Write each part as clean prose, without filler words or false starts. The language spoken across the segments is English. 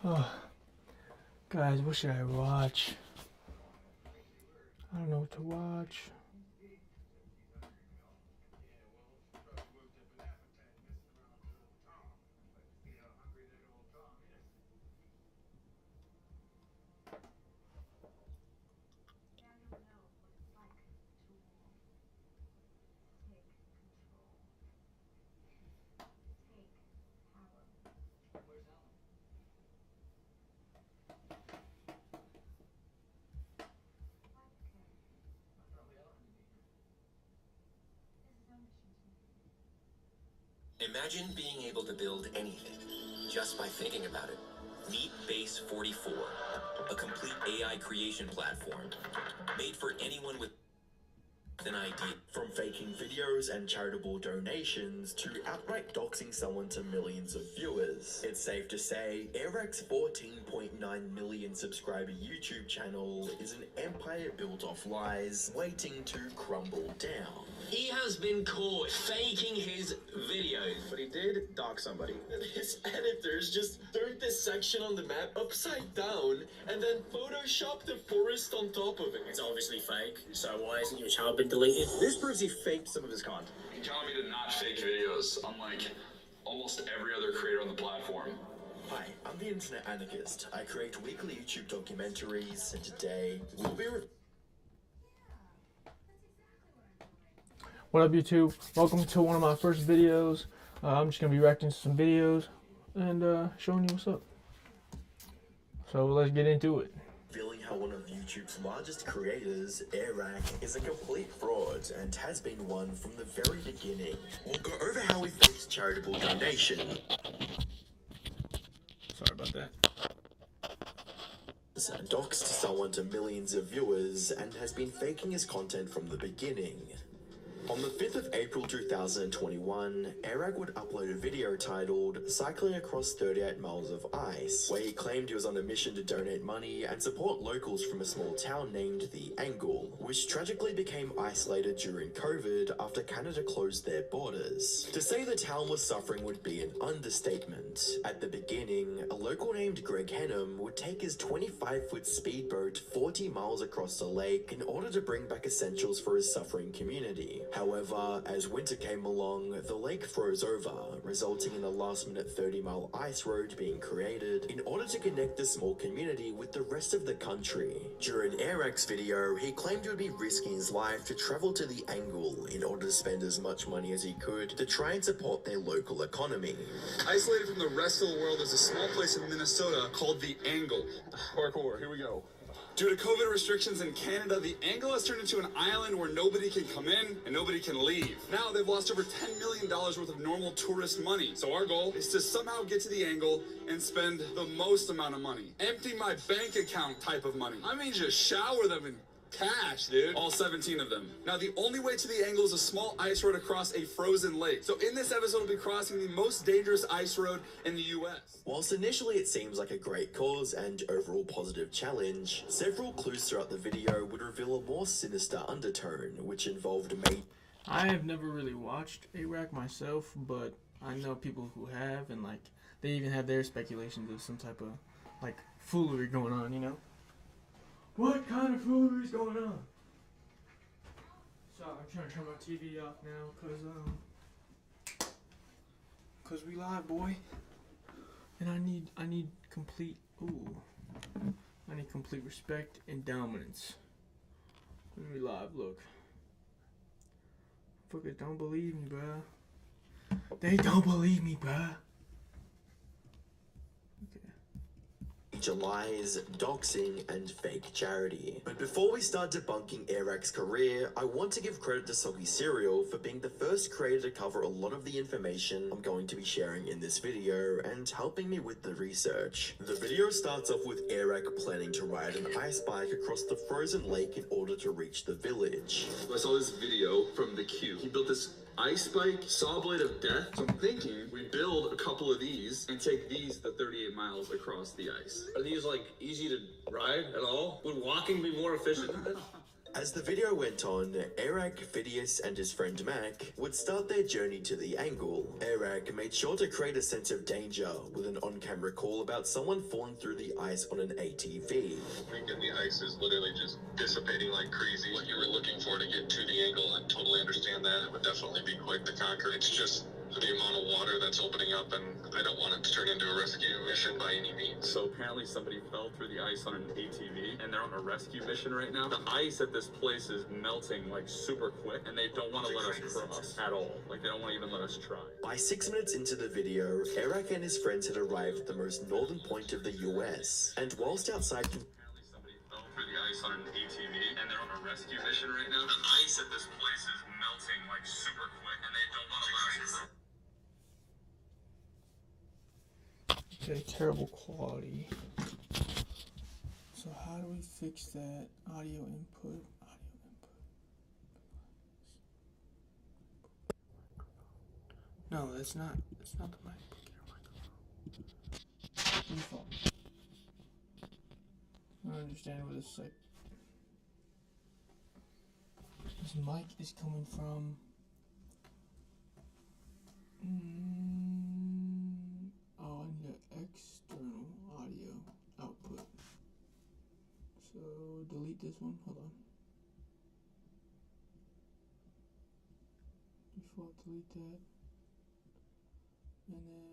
Oh, guys, what should I watch? I don't know what to watch. Imagine being able to build anything just by thinking about it. Meet Base 44, a complete AI creation platform made for anyone with an idea. From faking videos and charitable donations to outright doxing someone to millions of viewers, it's safe to say Airac's 14.9 million subscriber YouTube channel is an empire built off lies waiting to crumble down. He has been caught faking his videos. But he did dox somebody. His editors just turned this section on the map upside down and then photoshopped the forest on top of it. It's obviously fake, so why isn't your channel been deleted? This proves he faked some of his content. You're telling me to not fake videos, unlike almost every other creator on the platform. Hi, I'm the Internet Anarchist. I create weekly YouTube documentaries, and today we'll be What up, YouTube? Welcome to one of my first videos. I'm just gonna be reacting to some videos and showing you what's up. So let's get into it. revealing how one of YouTube's largest creators, Airac, is a complete fraud and has been one from the very beginning. We'll go over how he fakes charitable donation. Sorry about that. Doxed someone to millions of viewers and has been faking his content from the beginning. On the 5th of April 2021, Airac would upload a video titled Cycling Across 38 Miles of Ice, where he claimed he was on a mission to donate money and support locals from a small town named The Angle, which tragically became isolated during COVID after Canada closed their borders. To say the town was suffering would be an understatement. At the beginning, a local named Greg Henham would take his 25-foot speedboat 40 miles across the lake in order to bring back essentials for his suffering community. However, as winter came along, the lake froze over, resulting in a last-minute 30-mile ice road being created in order to connect the small community with the rest of the country. During Airac's video, he claimed he would be risking his life to travel to the Angle in order to spend as much money as he could to try and support their local economy. Isolated from the rest of the world is a small place in Minnesota called The Angle. Parkour, here we go. Due to COVID restrictions in Canada, The Angle has turned into an island where nobody can come in and nobody can leave. Now they've lost over $10 million worth of normal tourist money. So our goal is to somehow get to The Angle and spend the most amount of money. Empty my bank account type of money. I mean, just shower them in cash, dude. All 17 of them. Now, the only way to the Angle is a small ice road across a frozen lake. So in this episode, we'll be crossing the most dangerous ice road in the U.S. Whilst initially it seems like a great cause and overall positive challenge, several clues throughout the video would reveal a more sinister undertone, which involved I have never really watched Airac myself, but I know people who have, and like they even have their speculations of some type of like foolery going on, you know? What kind of foolery is going on? So I'm trying to turn my TV off now, cause we live, boy. And I need complete I need complete respect and dominance. When we live, look. Fuckers don't believe me, bruh. They don't believe me, bruh. lies, doxing, and fake charity. But before we start debunking Airac's career, I want to give credit to Soggy Cereal for being the first creator to cover a lot of the information I'm going to be sharing in this video and helping me with the research. The video starts off with Airac planning to ride an ice bike across the frozen lake in order to reach the village. I saw this video from the Q. He built this ice bike, saw blade of death. So I'm thinking we build a couple of these and take these the 38 miles across the ice. Are these like easy to ride at all? Would walking be more efficient? As the video went on, Eric, Phidias, and his friend Mac would start their journey to the angle. Eric made sure to create a sense of danger with an on-camera call about someone falling through the ice on an ATV. And the ice is literally just dissipating like crazy. What you were looking for to get to the angle, I totally understand that. It would definitely be quick to conquer. It's just the amount of water that's opening up, and I don't want it to turn into a rescue mission by any means. So apparently somebody fell through the ice on an ATV, and they're on a rescue mission right now. The ice at this place is melting like super quick, and they don't want to let us cross at all. Like, they don't want to even let us try. By 6 minutes into the video, Eric and his friends had arrived at the most northern point of the US, and whilst outside... Apparently somebody fell through the ice on an ATV, and they're on a rescue mission right now. The ice at this place is melting like super quick, and they don't want to let us cross. Okay, terrible quality. So how do we fix that? Audio input. No, that's not the mic. Default. I don't understand where this this mic is coming from. Oh, I need an external audio output. So delete this one. Hold on. Default, delete that. And then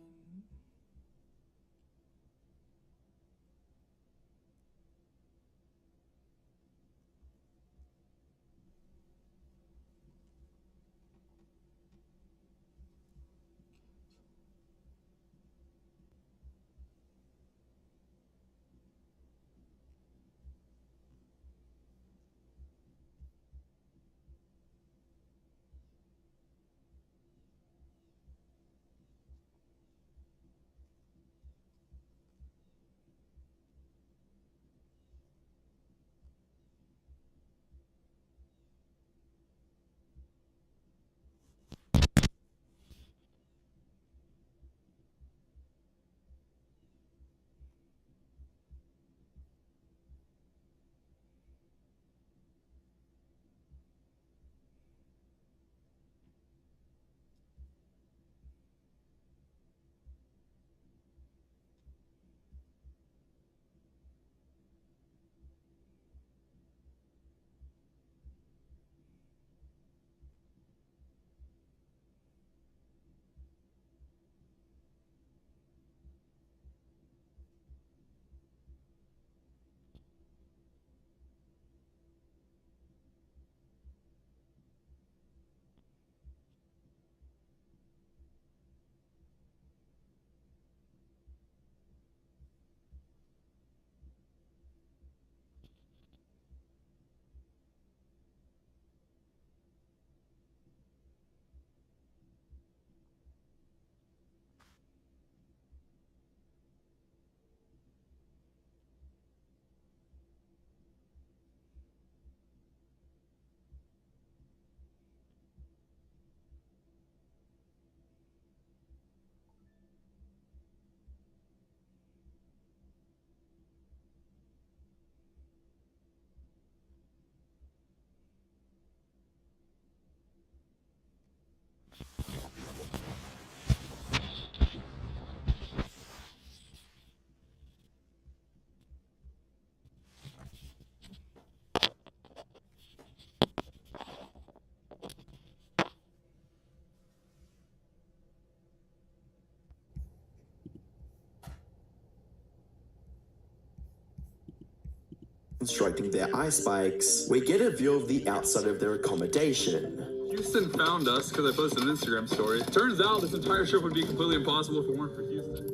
constructing their ice bikes, we get a view of the outside of their accommodation. Houston found us because I posted an Instagram story. Turns out this entire trip would be completely impossible if it weren't for Houston.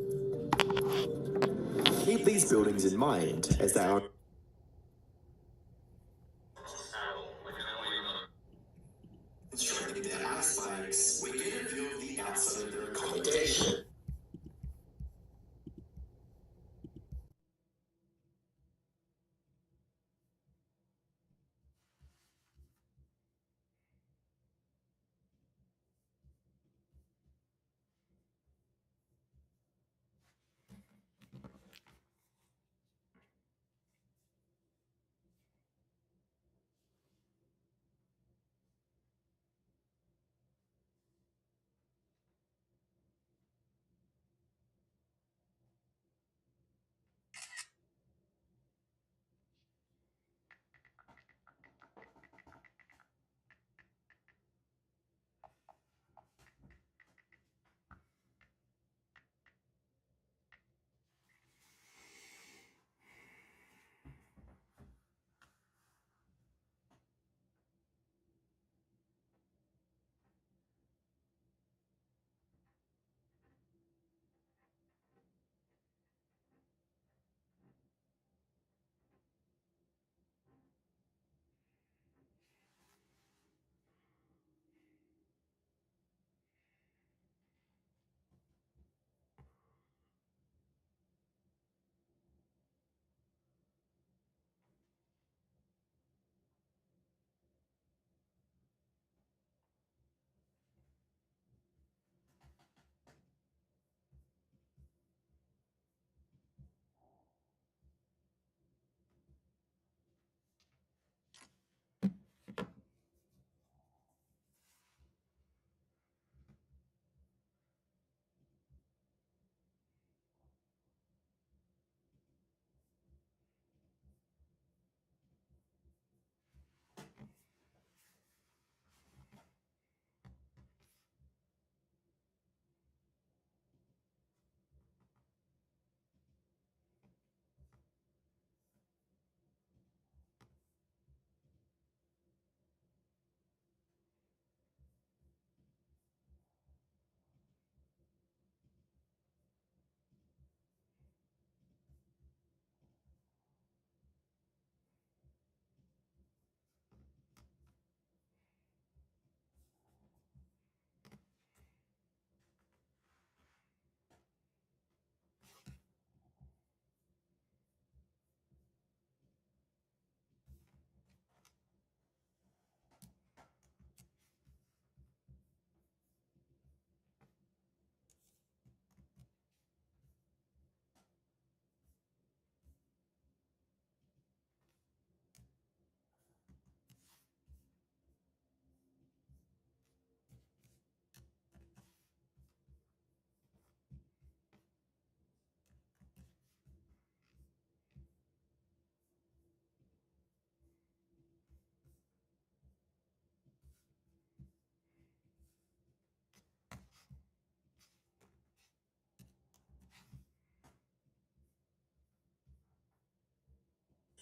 Keep these buildings in mind, as they are constructing their ice bikes, we get a view of the outside of their accommodation.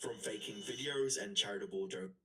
From faking videos and charitable donations.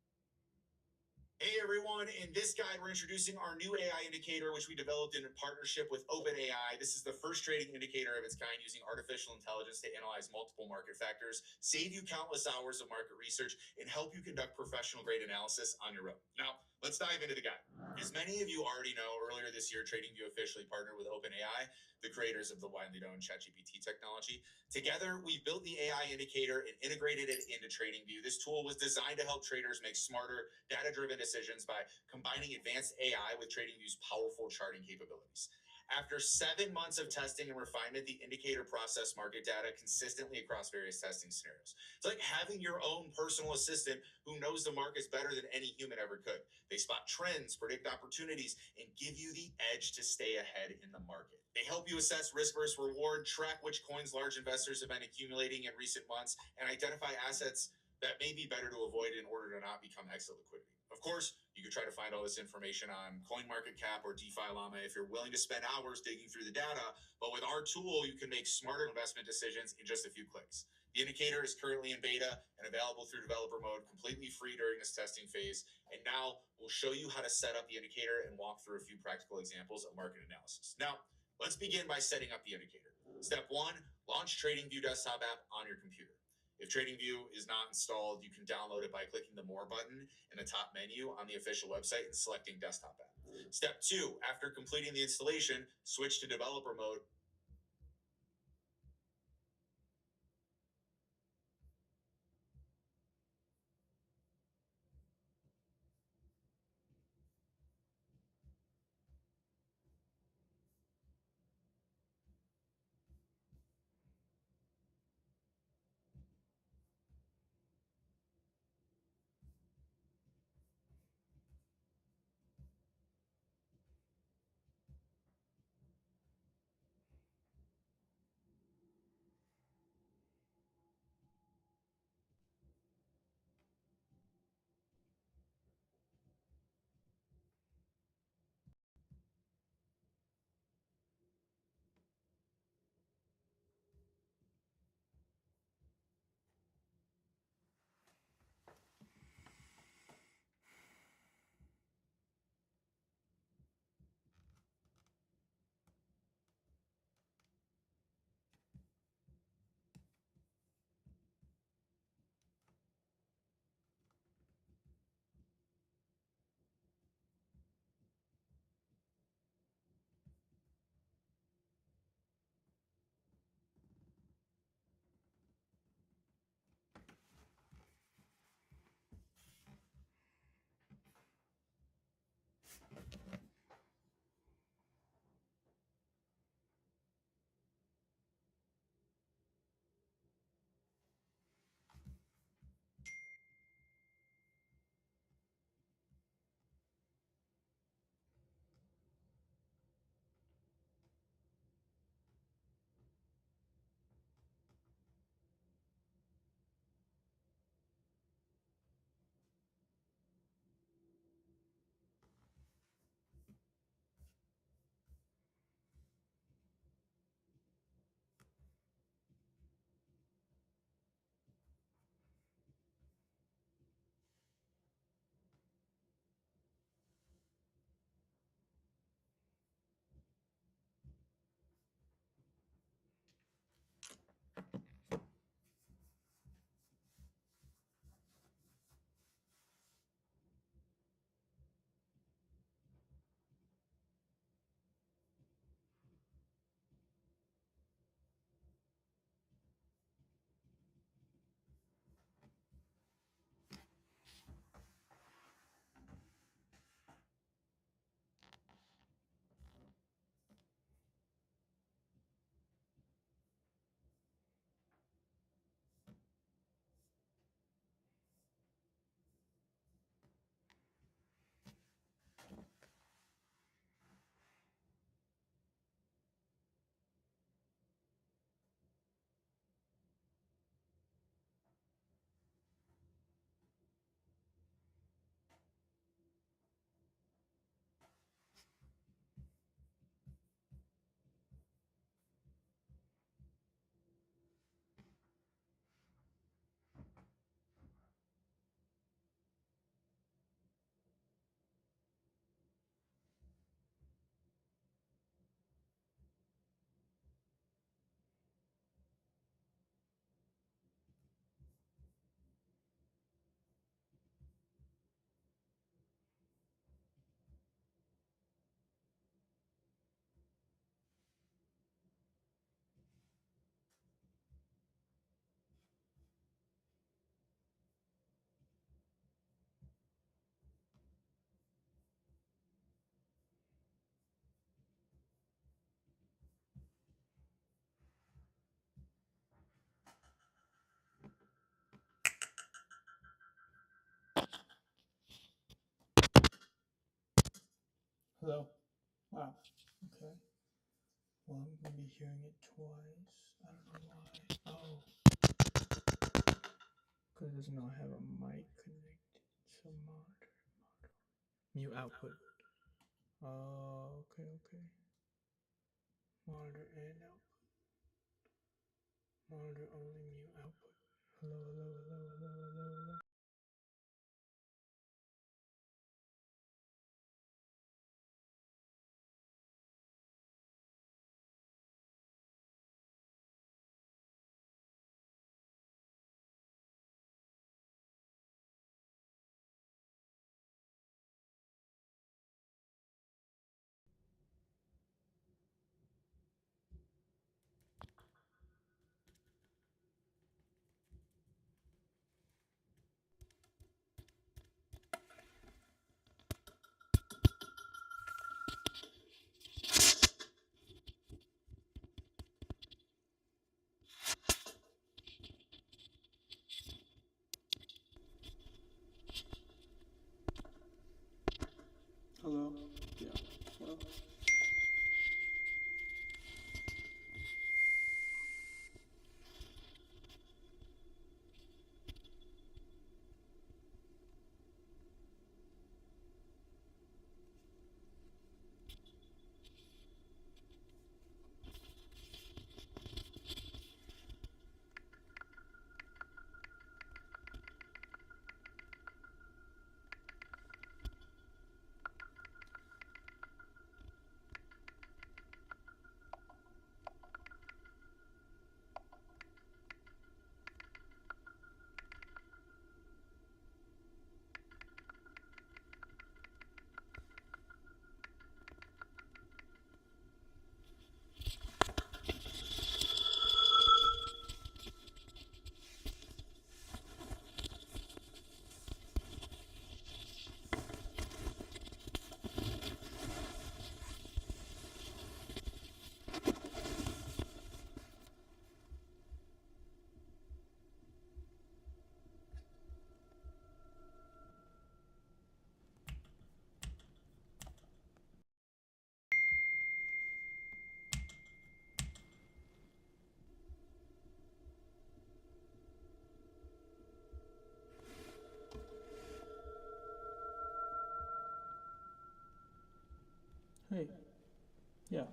Hey everyone, in this guide we're introducing our new AI indicator which we developed in partnership with OpenAI. This is the first trading indicator of its kind using artificial intelligence to analyze multiple market factors, save you countless hours of market research, and help you conduct professional grade analysis on your own. Now, let's dive into the guide. As many of you already know, earlier this year TradingView officially partnered with OpenAI, the creators of the widely known ChatGPT technology. Together, we built the AI indicator and integrated it into TradingView. This tool was designed to help traders make smarter, data-driven decisions by combining advanced AI with TradingView's powerful charting capabilities. After 7 months of testing and refinement, the indicator processed market data consistently across various testing scenarios. It's like having your own personal assistant who knows the markets better than any human ever could. They spot trends, predict opportunities, and give you the edge to stay ahead in the market. They help you assess risk versus reward, track which coins large investors have been accumulating in recent months, and identify assets that may be better to avoid in order to not become exit liquidity. Of course, you could try to find all this information on CoinMarketCap or DeFi Llama if you're willing to spend hours digging through the data, but with our tool, you can make smarter investment decisions in just a few clicks. The indicator is currently in beta and available through developer mode, completely free during this testing phase. And now we'll show you how to set up the indicator and walk through a few practical examples of market analysis. Now, let's begin by setting up the indicator. Step 1, launch TradingView desktop app on your computer. If TradingView is not installed, you can download it by clicking the More button in the top menu on the official website and selecting Desktop app. Step 2, after completing the installation, switch to developer mode. Hello? Wow. Okay. Well, I'm gonna be hearing it twice. I don't know why. Oh. Because it does not have a mic connected. So monitor. Mute output. Oh, okay. Monitor and output. Monitor only, mute output. Hello. Hello? Yeah. Hello? Hey. Yeah.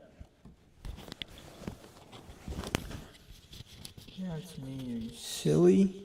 Yeah, it's me. Are you silly?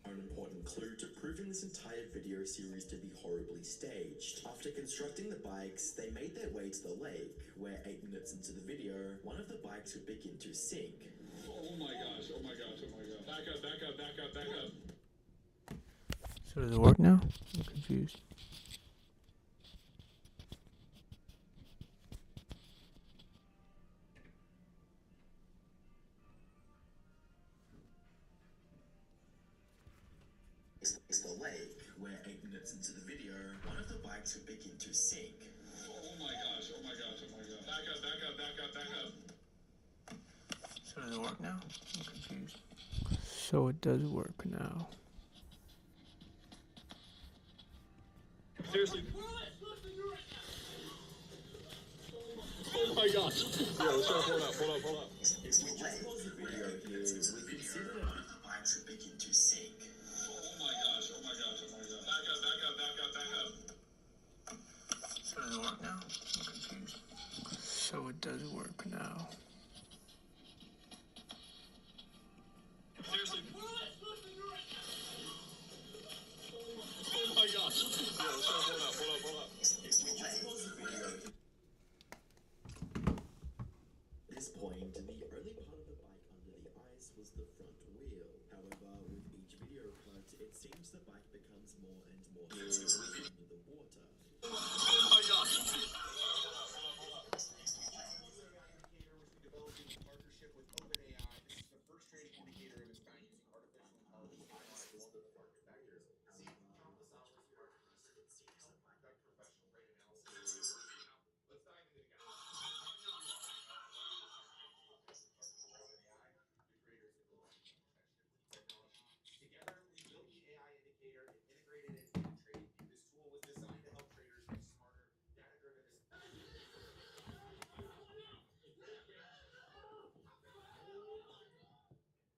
An important clue to proving this entire video series to be horribly staged. After constructing the bikes, they made their way to the lake, where 8 minutes into the video, one of the bikes would begin to sink. Oh my gosh. Back up. So does it work now? I'm confused. It's the lake, where 8 minutes into the video, one of the bikes would begin to sink. Oh my gosh. Back up. So does it work now? I'm confused. So it does work now. Seriously. Oh my gosh. Yeah, let's try to pull it up. Pull up. If we just pause the video here, we can see that one of the bikes are begin to sink. Oh my gosh. Back up. So does it work now? I'm confused. So it does work now. Seriously. Oh my gosh. Yeah, let's try to pull it up. If we just pause the video. At this point, the only part of the bike under the ice was the front wheel. However, with each video cut, it seems the bike becomes more and more under the water. Oh my gosh. Indicator, which we developed in partnership with OpenAI. This is the first trading indicator of its kind using artificial intelligence to analyze multiple market factors. See countless hours of market research to help conduct professional rate analysis. Let's dive into the guy. OpenAI, the creators of technology. Together, we built the AI indicator and integrated it into TradingView. This tool was designed to help traders make smarter, data-driven decisions.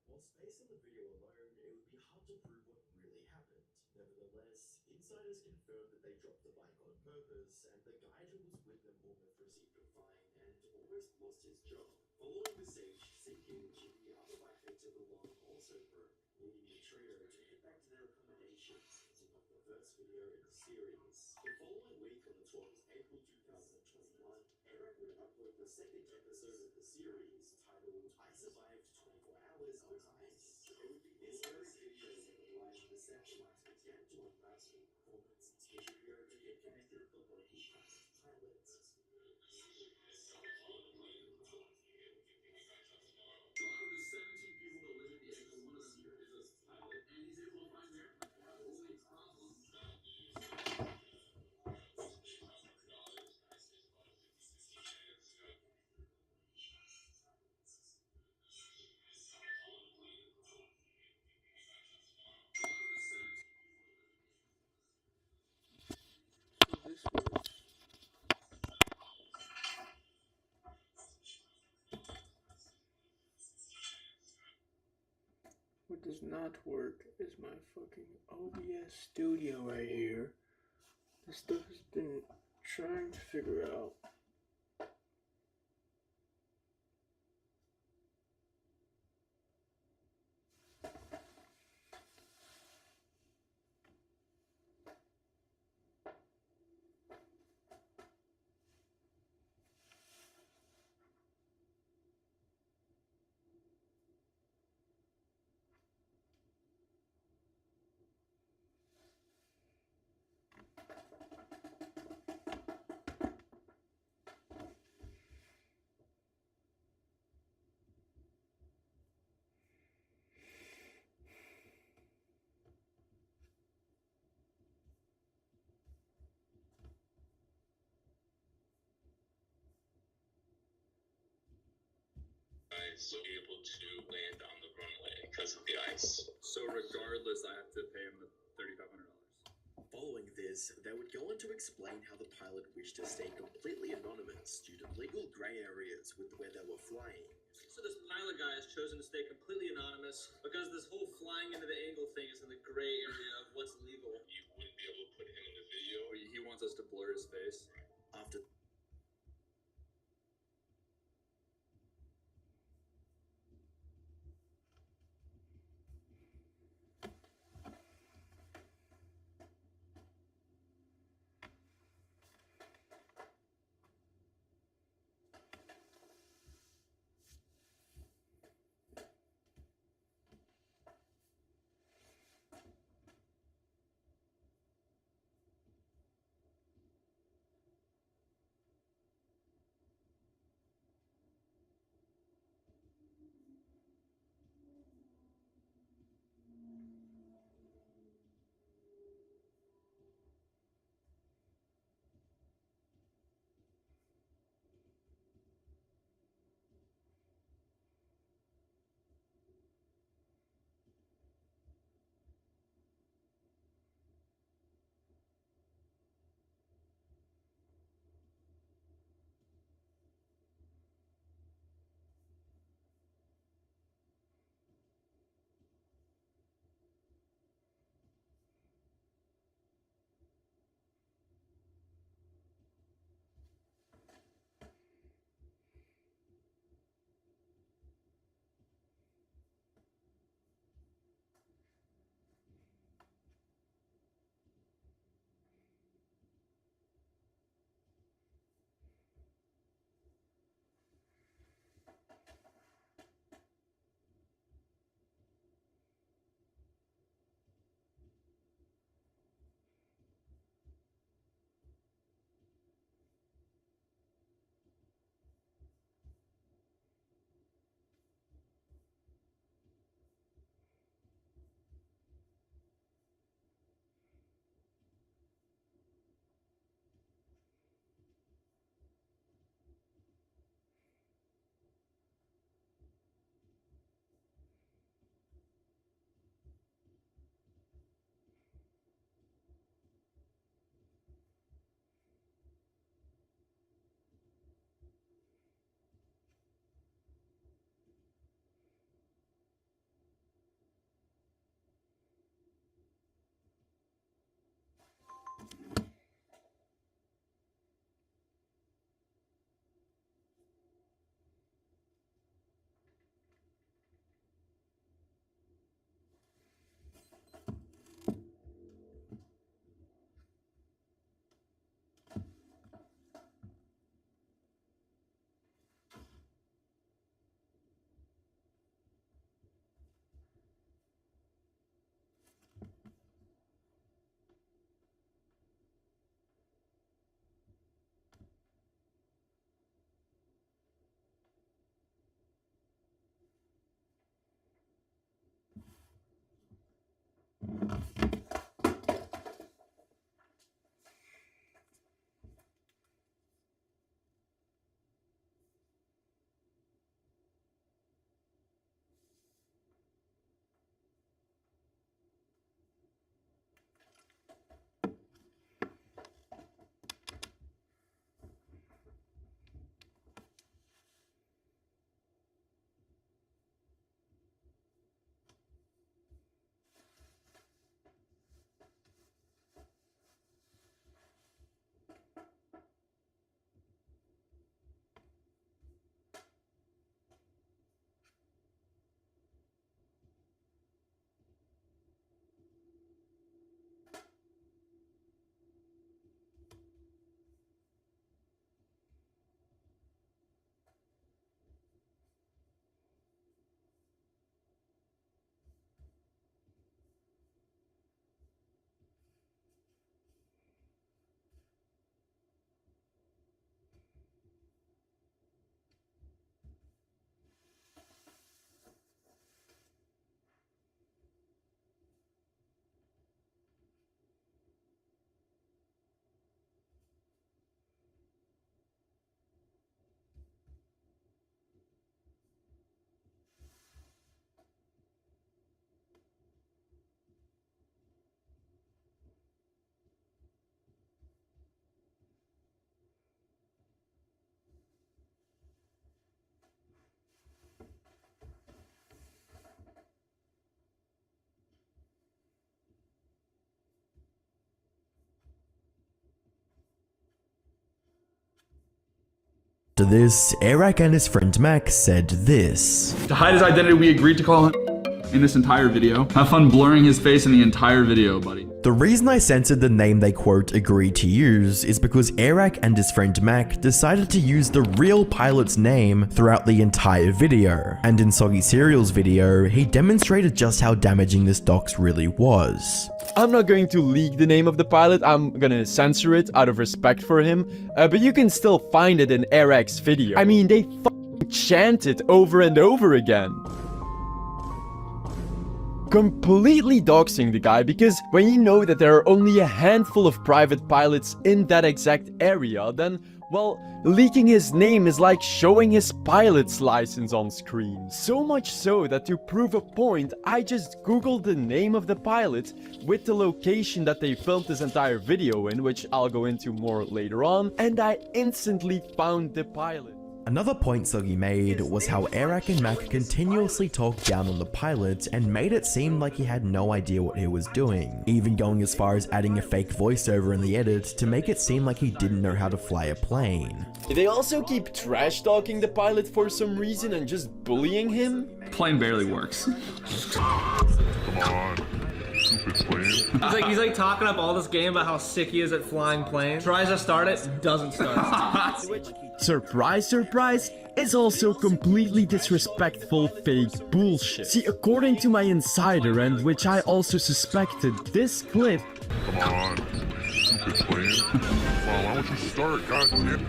While based on the video alone, it would be hard to prove what really happened. Nevertheless, insiders confirmed that they dropped the bike on purpose, and the guy who was with them almost received a fine and almost lost his job. Following the sage sinking, the other bike they took along also broke, leading the trio to head back to their accommodation, setting up the first video in the series. The following week, on the 12th of April 2021, Eric would upload the second episode of the series, titled I Survived 24 Hours on Ice. It would be this very video that the live receptions began to unravel performance. The trio to get connected with the local pilots. So this works. What does not work is my fucking OBS studio right here. This stuff has been trying to figure out. So able to land on the runway because of the ice. So regardless, I have to pay him the $3,500. Following this, they would go on to explain how the pilot wished to stay completely anonymous due to legal grey areas with where they were flying. So this pilot guy has chosen to stay completely anonymous because this whole flying into the angle thing is in the gray area of what's legal. You wouldn't be able to put him in the video. He wants us to blur his face. After After this, Eric and his friend Mac said this. To hide his identity, we agreed to call him in this entire video. Have fun blurring his face in the entire video, buddy. The reason I censored the name they quote agreed to use is because Eric and his friend Mac decided to use the real pilot's name throughout the entire video. And in Soggy Cereal's video, he demonstrated just how damaging this dox really was. I'm not going to leak the name of the pilot, I'm gonna censor it out of respect for him, but you can still find it in Eric's video. I mean, they f***ing chant it over and over again. Completely doxing the guy, because when you know that there are only a handful of private pilots in that exact area, then, well, leaking his name is like showing his pilot's license on screen. So much so that to prove a point, I just googled the name of the pilot with the location that they filmed this entire video in, which I'll go into more later on, and I instantly found the pilot. Another point Soggy made was how Eric and Mac continuously talked down on the pilot and made it seem like he had no idea what he was doing, even going as far as adding a fake voiceover in the edit to make it seem like he didn't know how to fly a plane. They also keep trash talking the pilot for some reason and just bullying him. Plane barely works. He's like talking up all this game about how sick he is at flying planes. Tries to start it, doesn't start. Surprise, surprise, is also completely disrespectful fake bullshit. See, according to my insider, and which I also suspected, this clip... Come on, stupid plane. Well, why don't you start, goddamn?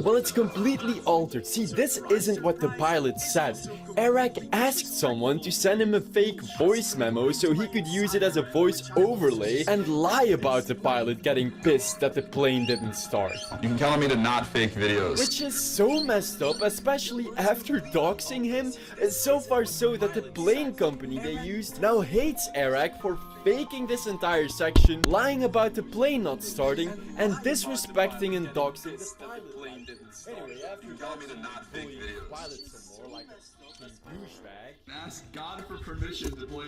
Well, it's completely altered. See, this isn't what the pilot said. Eric asked someone to send him a fake voice memo so he could use it as a voice overlay and lie about the pilot getting pissed that the plane didn't start. You can count on me to not fake videos. Which is so messed up, especially after doxing him, so far so that the plane company they used now hates Eric for faking this entire section, lying about the plane not starting, and disrespecting and doxing the pilot. Anyway, after you tell me to not fake videos, pilot some more like a douchebag. Ask God for permission to play.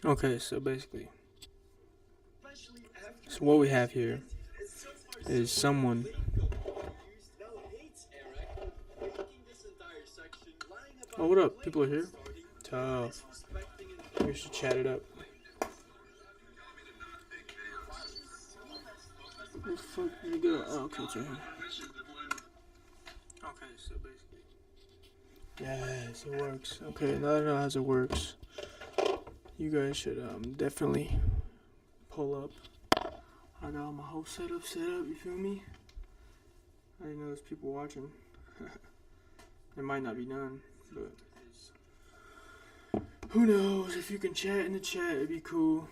Okay, so basically, so what we have here is someone oh, what up? People are here? Tough. We should chat it up. Where the fuck did it go? Oh, okay, it's right here. Okay, so basically. Yes, it works. Okay, now that I know how it works, you guys should definitely pull up. I got all my whole setup set up, you feel me? I didn't know there's people watching. It might not be done, but Who knows? If you can chat in the chat, it'd be cool.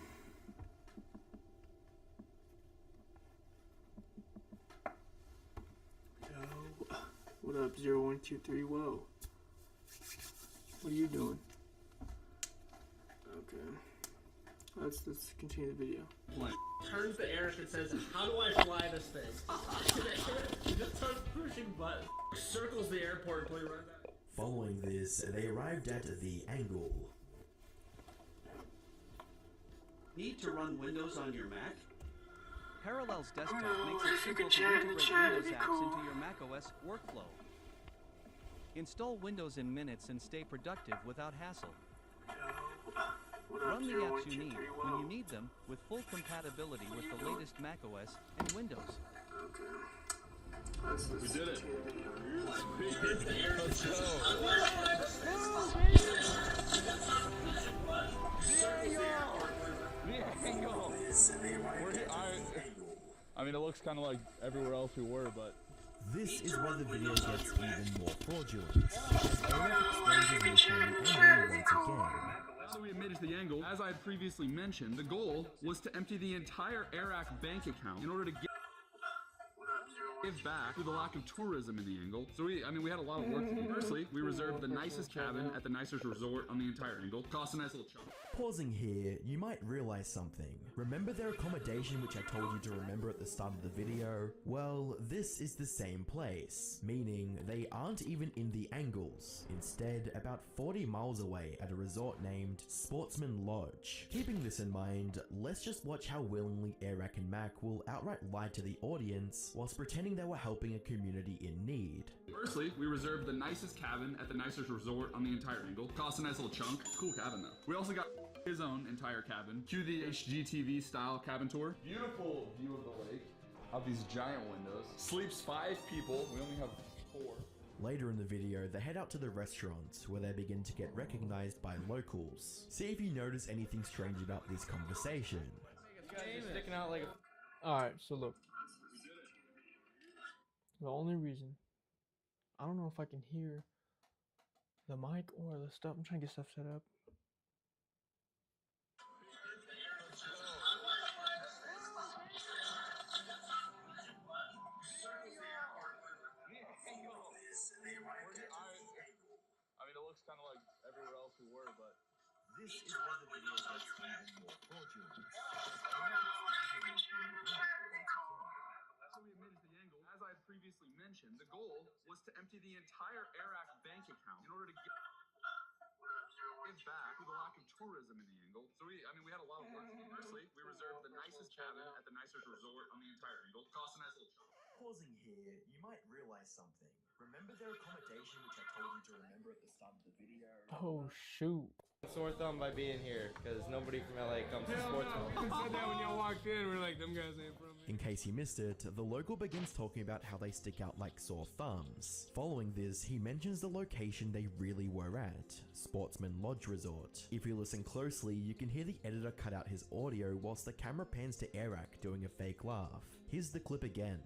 Yo, what up, 0123? Whoa. What are you doing? Okay. Let's continue the video. Turns to Eric and says, "How do I fly this thing?" He just starts pushing buttons. Circles the airport until he runs out. Following this, they arrived at the angle. Need to run Windows on your Mac? Parallels Desktop makes if it you simple can to chat in the integrate chat, Windows it'd be apps cool. into your macOS workflow. Install Windows in minutes and stay productive without hassle. Run the apps you need when you need them with full compatibility with the latest macOS and Windows. We did it. Let's go. The angle. I mean, it looks kind of like everywhere else we were, but This is where the video gets even more fraudulent, as ARAC exposes the angle once again. now that we admitted to the angle, as I had previously mentioned, the goal was to empty the entire ARAC bank account in order to give back to the lack of tourism in the angle. So we had a lot of work to do. Firstly, we reserved the nicest cabin at the nicest resort on the entire angle. Cost a nice little chunk. Pausing here, you might realize something. Remember their accommodation which I told you to remember at the start of the video? Well, this is the same place, meaning they aren't even in the angles. Instead, about 40 miles away at a resort named Sportsman Lodge. Keeping this in mind, let's just watch how willingly ARAC and Mac will outright lie to the audience whilst pretending they were helping a community in need. Firstly, we reserved the nicest cabin at the nicest resort on the entire angle. Cost a nice little chunk. Cool cabin though. We also got his own entire cabin. Cue the HGTV style cabin tour. Beautiful view of the lake. Have these giant windows. Sleeps 5 people. We only have 4. Later in the video, they head out to the restaurant where they begin to get recognized by locals. See if you notice anything strange about this conversation. Sticking out like a... Alright, so look. The only reason, I don't know if I can hear the mic or the stuff. I'm trying to get stuff set up. I mean, it looks kind of like everywhere else we were, but This is where the video gets even more fraudulent. so we admitted to the angle. As I had previously mentioned, the goal was to empty the entire ARAC bank account in order to give back to the lack of tourism in the angle. So we had a lot of work to do. Firstly, we reserved the nicest cabin at the nicest resort on the entire angle. Cost a nice little chunk. Pausing here, you might realize something. Remember their accommodation which I told you to remember at the start of the video? Oh shoot. Sore thumb by being here, because nobody from LA comes to Sportsman. We said that when y'all walked in, we were like, them guys ain't from here. In case you missed it, the local begins talking about how they stick out like sore thumbs. Following this, he mentions the location they really were at, Sportsman Lodge Resort. If you listen closely, you can hear the editor cut out his audio whilst the camera pans to ARAC doing a fake laugh. Here's the clip again.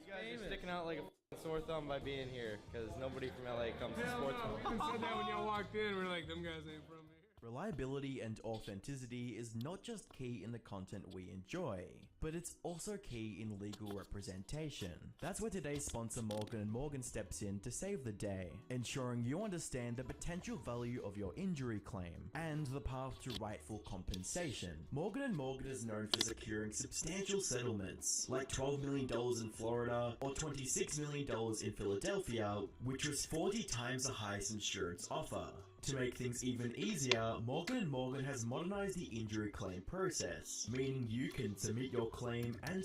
You guys are sticking out like a sore thumb by being here, because nobody from LA comes to Sportsman. We said that when y'all walked in, we were like, them guys ain't from here. Reliability and authenticity is not just key in the content we enjoy, but it's also key in legal representation. That's where today's sponsor Morgan & Morgan steps in to save the day, ensuring you understand the potential value of your injury claim and the path to rightful compensation. Morgan & Morgan is known for securing substantial settlements, like $12 million in Florida or $26 million in Philadelphia, which was 40 times the highest insurance offer. To make things even easier, Morgan & Morgan has modernized the injury claim process, meaning you can submit your claim and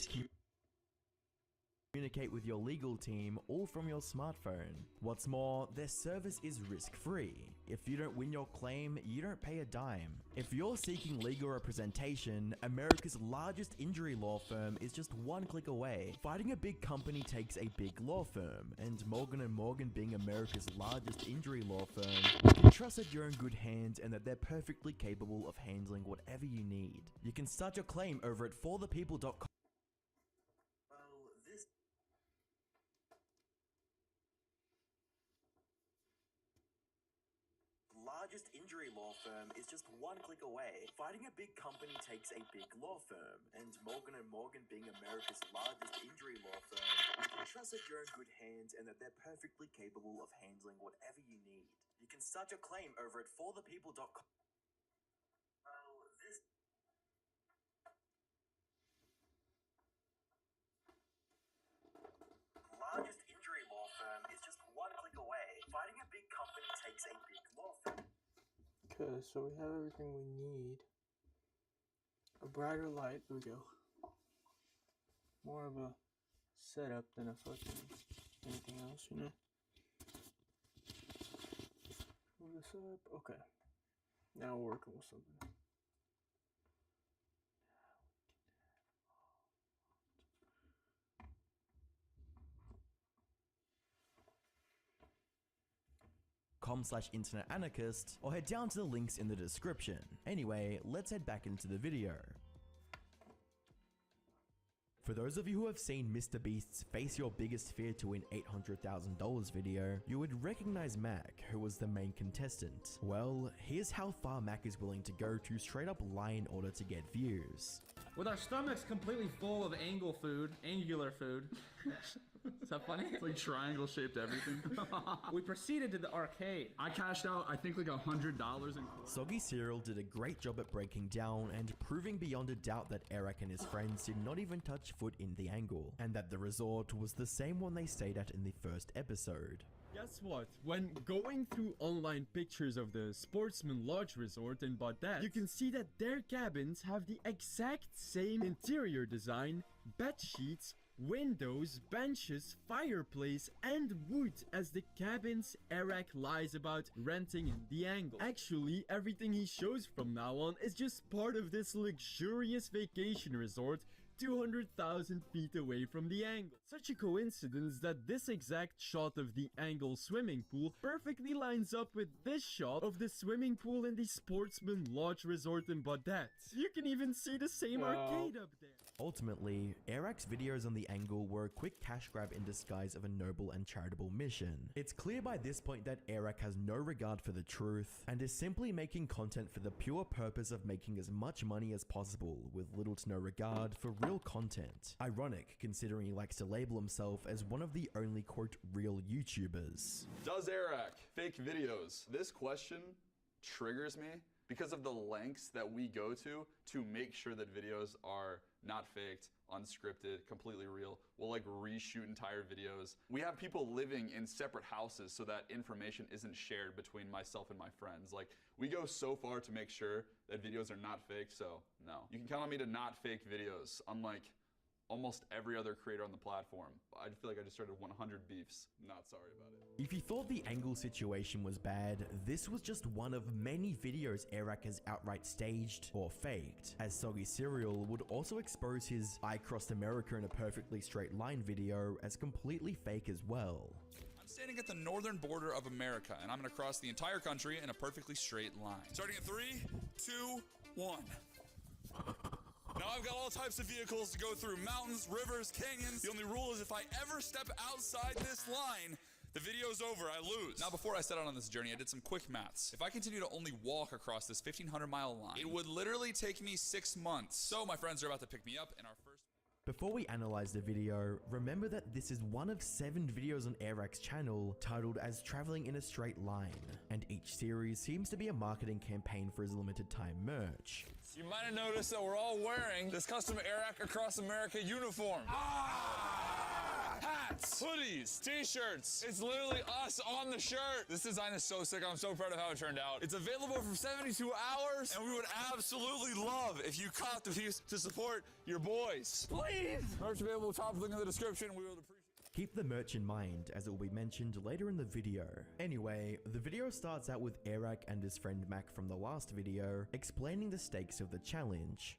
communicate with your legal team all from your smartphone. What's more, their service is risk-free. If you don't win your claim, you don't pay a dime. If you're seeking legal representation, America's largest injury law firm is just one click away. Fighting a big company takes a big law firm, and Morgan & Morgan being America's largest injury law firm, you can trust that you're in good hands and that they're perfectly capable of handling whatever you need. You can start your claim over at forthepeople.com. largest injury law firm is just one click away. Fighting a big company takes a big law firm, and Morgan & Morgan, being America's largest injury law firm, you can trust that you're in good hands and that they're perfectly capable of handling whatever you need. You can start your claim over at forthepeople.com. Largest injury law firm is just one click away. Fighting a big company takes a big law firm. Okay, so we have everything we need. A brighter light, there we go. More of a setup than a fucking anything else, you know? Move this up, okay. Now we're working with something. .com/internet anarchist, or head down to the links in the description. Anyway, let's head back into the video. For those of you who have seen Mr. Beast's Face Your Biggest Fear to Win $800,000 video, you would recognize Mac, who was the main contestant. Well, here's how far Mac is willing to go to straight up lie in order to get views. With our stomachs completely full of angular food. Is that funny? It's like triangle-shaped everything. We proceeded to the arcade. I cashed out, I think, like $100 in coins. Soggy Cereal did a great job at breaking down and proving beyond a doubt that Eric and his friends did not even touch foot in the angle, and that the resort was the same one they stayed at in the first episode. Guess what? When going through online pictures of the Sportsman Lodge Resort in Baudette, you can see that their cabins have the exact same interior design, bed sheets, windows, benches, fireplace, and wood as the cabins Eric lies about renting in the angle. Actually, everything he shows from now on is just part of this luxurious vacation resort 200,000 feet away from the angle. Such a coincidence that this exact shot of the angle swimming pool perfectly lines up with this shot of the swimming pool in the Sportsman Lodge Resort in Baudette. You can even see the same arcade up there. Ultimately, Eric's videos on the angle were a quick cash grab in disguise of a noble and charitable mission. It's clear by this point that Eric has no regard for the truth and is simply making content for the pure purpose of making as much money as possible with little to no regard for real content. Ironic, considering he likes to label himself as one of the only quote real YouTubers. Does Eric fake videos? This question triggers me because of the lengths that we go to make sure that videos are not faked, unscripted, completely real. We'll like reshoot entire videos. We have people living in separate houses so that information isn't shared between myself and my friends. Like, we go so far to make sure that videos are not faked, so no. You can count on me to not fake videos, unlike almost every other creator on the platform. I feel like I just started 100 beefs. Not sorry about it. If you thought the angle situation was bad, this was just one of many videos Eric has outright staged or faked, as Soggy Cereal would also expose his I crossed America in a perfectly straight line video as completely fake as well. I'm standing at the northern border of America, and I'm gonna cross the entire country in a perfectly straight line. Starting at 3, 2, 1. Now I've got all types of vehicles to go through: mountains, rivers, canyons. The only rule is if I ever step outside this line, the video's over, I lose. Now, before I set out on this journey, I did some quick maths. If I continue to only walk across this 1,500-mile line, it would literally take me 6 months. So my friends are about to pick me up in our first... Before we analyze the video, remember that this is one of 7 videos on Eric's channel titled as Traveling in a Straight Line, and each series seems to be a marketing campaign for his limited time merch. You might have noticed that we're all wearing this custom Eric Across America uniform. Hats, hoodies, t-shirts. It's literally us on the shirt. This design is so sick. I'm so proud of how it turned out. It's available for 72 hours, and we would absolutely love if you caught these to support your boys. Please! Merch available, top link in the description. We would appreciate it. Keep the merch in mind, as it will be mentioned later in the video. Anyway, the video starts out with Eric and his friend Mac from the last video explaining the stakes of the challenge.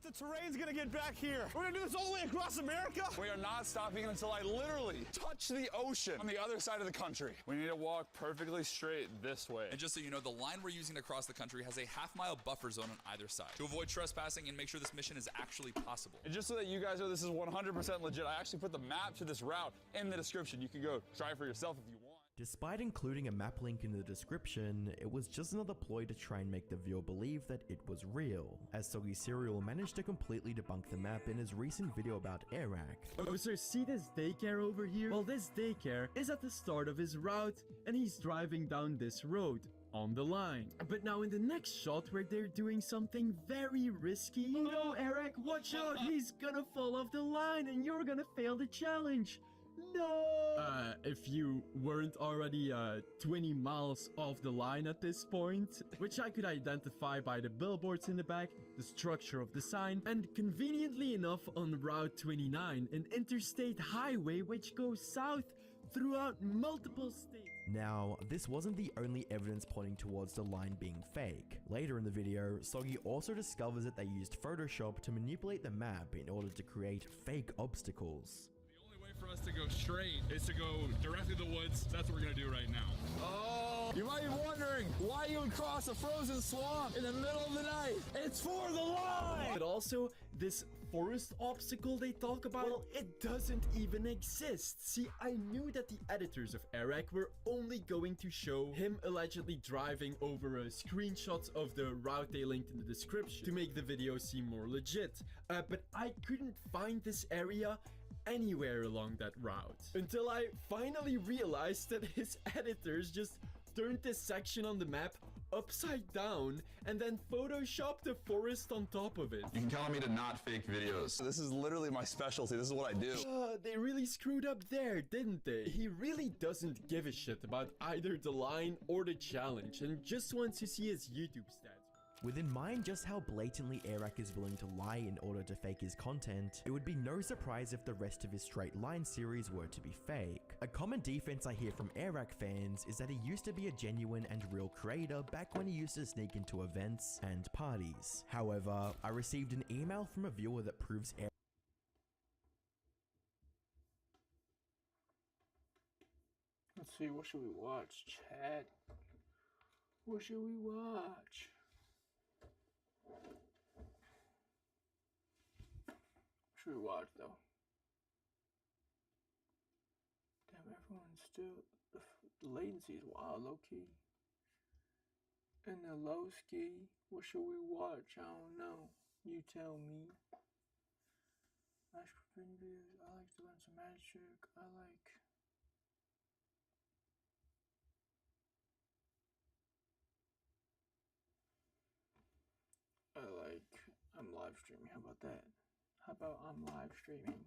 The terrain's gonna get back here. We're gonna do this all the way across America. We are not stopping until I literally touch the ocean on the other side of the country. We need to walk perfectly straight this way. And just so you know, the line we're using to cross the country has a half-mile buffer zone on either side to avoid trespassing and make sure this mission is actually possible. And just so that you guys know this is 100% legit, I actually put the map to this route in the description. You can go try for yourself if you want. Despite including a map link in the description, it was just another ploy to try and make the viewer believe that it was real, as Soggy Serial managed to completely debunk the map in his recent video about Iraq. Oh, so see this daycare over here? Well, this daycare is at the start of his route, and he's driving down this road on the line. But now in the next shot where they're doing something very risky, no, Eric, watch out, he's gonna fall off the line and you're gonna fail the challenge. No! If you weren't already 20 miles off the line at this point, which I could identify by the billboards in the back, the structure of the sign, and conveniently enough on Route 29, an interstate highway which goes south throughout multiple states. Now, this wasn't the only evidence pointing towards the line being fake. Later in the video, Soggy also discovers that they used Photoshop to manipulate the map in order to create fake obstacles. For us to go straight is to go directly to the woods. That's what we're gonna do right now. Oh, you might be wondering why you would cross a frozen swamp in the middle of the night. It's for the line! But also, this forest obstacle they talk about, well, it doesn't even exist. See, I knew that the editors of Iraq were only going to show him allegedly driving over screenshots of the route they linked in the description to make the video seem more legit. But I couldn't find this area anywhere along that route until I finally realized that his editors just turned this section on the map upside down and then photoshopped the forest on top of it. You can count on me to not fake videos. This is literally my specialty. This is what I do. They really screwed up there, didn't they? He really doesn't give a shit about either the line or the challenge and just wants to see his YouTube stats. With in mind just how blatantly Iraq is willing to lie in order to fake his content, it would be no surprise if the rest of his Straight Line series were to be fake. A common defense I hear from Iraq fans is that he used to be a genuine and real creator back when he used to sneak into events and parties. However, I received an email from a viewer that proves Iraq. Let's see, what should we watch, chat? What should we watch? Should we watch though? Damn, everyone's still the latency is wild, low key. And the low ski. What should we watch? I don't know. You tell me. Magic videos. I like to learn some magic. I'm live streaming. How about that? How about I'm live streaming?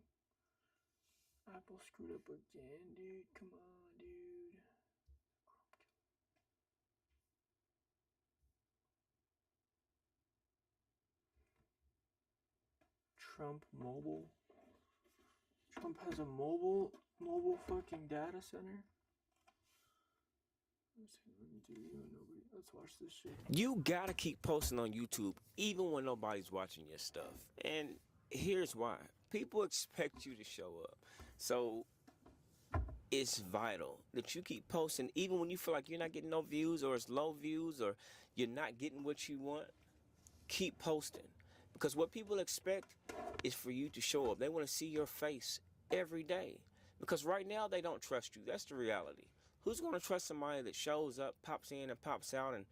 Apple screwed up again, dude. Come on, dude. Trump mobile. Trump has a mobile fucking data center. Let's watch this shit. You gotta keep posting on YouTube even when nobody's watching your stuff. And here's why. People expect you to show up. So it's vital that you keep posting even when you feel like you're not getting no views or it's low views or you're not getting what you want. Keep posting. Because what people expect is for you to show up. They want to see your face every day. Because right now they don't trust you. That's the reality. Who's going to trust somebody that shows up, pops in and pops out, and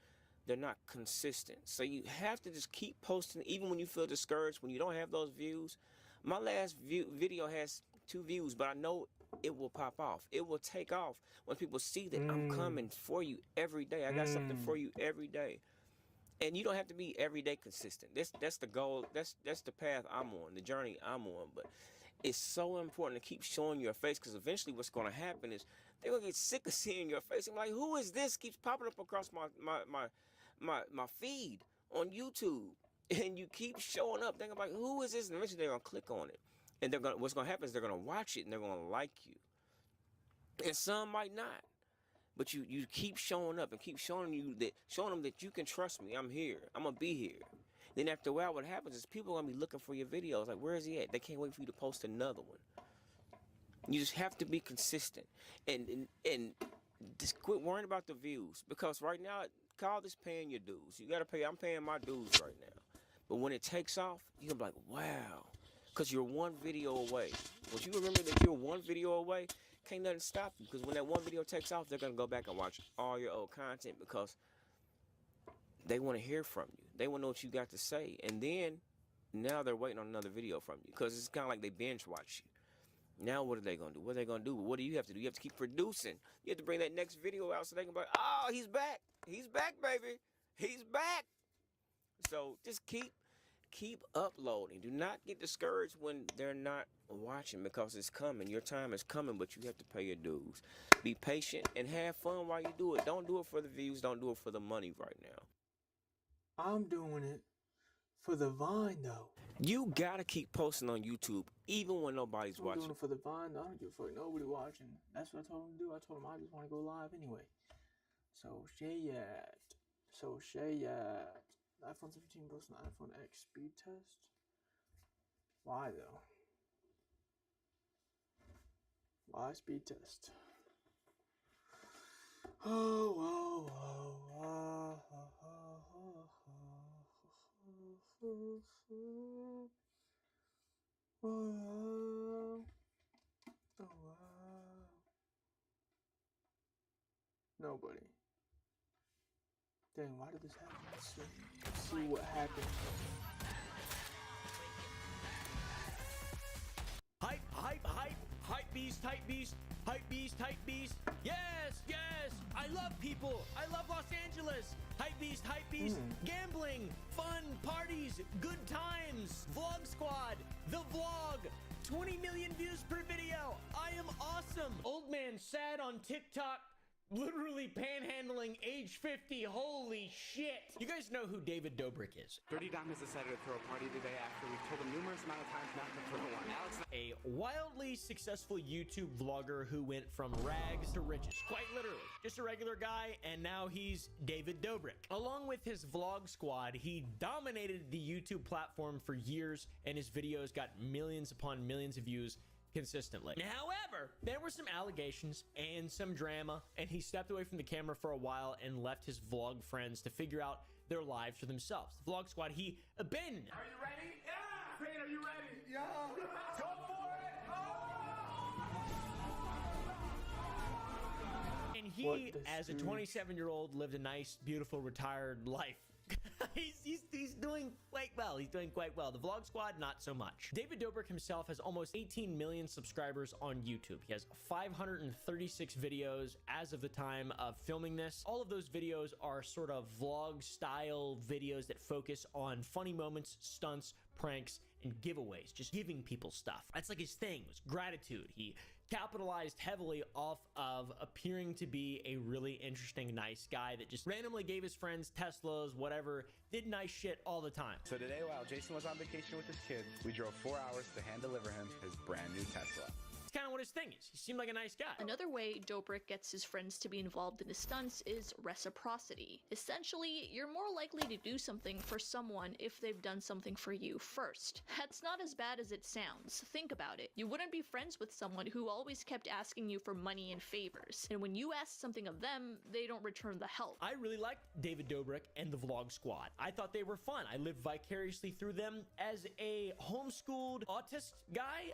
they're not consistent? So you have to just keep posting even when you feel discouraged, when you don't have those views. My last video has 2 views, but I know it will pop off. It will take off when people see that I'm coming for you every day. I got something for you every day. And you don't have to be everyday consistent. That's the goal. That's the path I'm on, the journey I'm on. But it's so important to keep showing your face because eventually what's going to happen is they're going to get sick of seeing your face. I'm like, who is this? Keeps popping up across my feed on YouTube. And you keep showing up. They're like, who is this? And eventually they're going to click on it. And what's going to happen is they're going to watch it and they're going to like you. And some might not. But you keep showing up and keep showing them that you can trust me. I'm here. I'm going to be here. Then after a while, what happens is people are going to be looking for your videos. Like, where is he at? They can't wait for you to post another one. You just have to be consistent. And just quit worrying about the views. Because right now, call this paying your dues. You got to pay. I'm paying my dues right now. But when it takes off, you're going to be like, wow. Because you're one video away. Once you remember that you're one video away, can't nothing stop you, because when that one video takes off, they're gonna go back and watch all your old content because they want to hear from you. They want to know what you got to say, and then now they're waiting on another video from you because it's kind of like they binge watch you. Now what are they gonna do? What are they gonna do? What do you have to do? You have to keep producing. You have to bring that next video out so they can be like, oh, he's back. He's back, baby. He's back. So just keep uploading. Do not get discouraged when they're not watching, because it's coming. Your time is coming, but you have to pay your dues. Be patient and have fun while you do it. Don't do it for the views. Don't do it for the money right now. I'm doing it for the Vine, though. You gotta keep posting on YouTube, even when nobody's I'm watching. doing it for the Vine. I don't give a fuck. Nobody watching. That's what I told him to do. I told him I just want to go live anyway. So share it. iPhone 17 Plus and iPhone X speed test. Why though? Why speed test? Nobody. Dang, why did this happen? Let's see what happened. Hype beast, hype beast. Yes, I love people. I love Los Angeles. Hype beast, gambling, fun, parties, good times, vlog squad, the vlog, 20 million views per video. I am awesome. Old man sad on TikTok. Literally panhandling, age 50. Holy shit. You guys know who David Dobrik is. Dirty Dom has decided to throw a party today after we've told him numerous amount of times not to throw one. Alex, a wildly successful YouTube vlogger who went from rags to riches. Quite literally. Just a regular guy, and now he's David Dobrik. Along with his vlog squad, he dominated the YouTube platform for years, and his videos got millions upon millions of views consistently. However, there were some allegations and some drama, and he stepped away from the camera for a while and left his vlog friends to figure out their lives for themselves. The vlog squad, he abandoned them. Are you ready? Yeah! Fane, are you ready? Yeah! Go for it! And he, as a 27-year-old, lived a nice, beautiful, retired life. he's doing quite well. He's doing quite well. The vlog squad, not so much. David Dobrik himself has almost 18 million subscribers on YouTube. He has 536 videos as of the time of filming this. All of those videos are sort of vlog style videos that focus on funny moments, stunts, pranks, and giveaways, just giving people stuff. That's like his thing, was gratitude. He capitalized heavily off of appearing to be a really interesting, nice guy that just randomly gave his friends Teslas, whatever, did nice shit all the time. so today, while Jason was on vacation with his kids, we drove 4 hours to hand deliver him his brand new Tesla. It's kind of what his thing is. He seemed like a nice guy. Another way Dobrik gets his friends to be involved in his stunts is reciprocity. Essentially, you're more likely to do something for someone if they've done something for you first. That's not as bad as it sounds. Think about it. You wouldn't be friends with someone who always kept asking you for money and favors, and when you ask something of them, they don't return the help. I really liked David Dobrik and the vlog squad. I thought they were fun. I lived vicariously through them. As a homeschooled autist guy,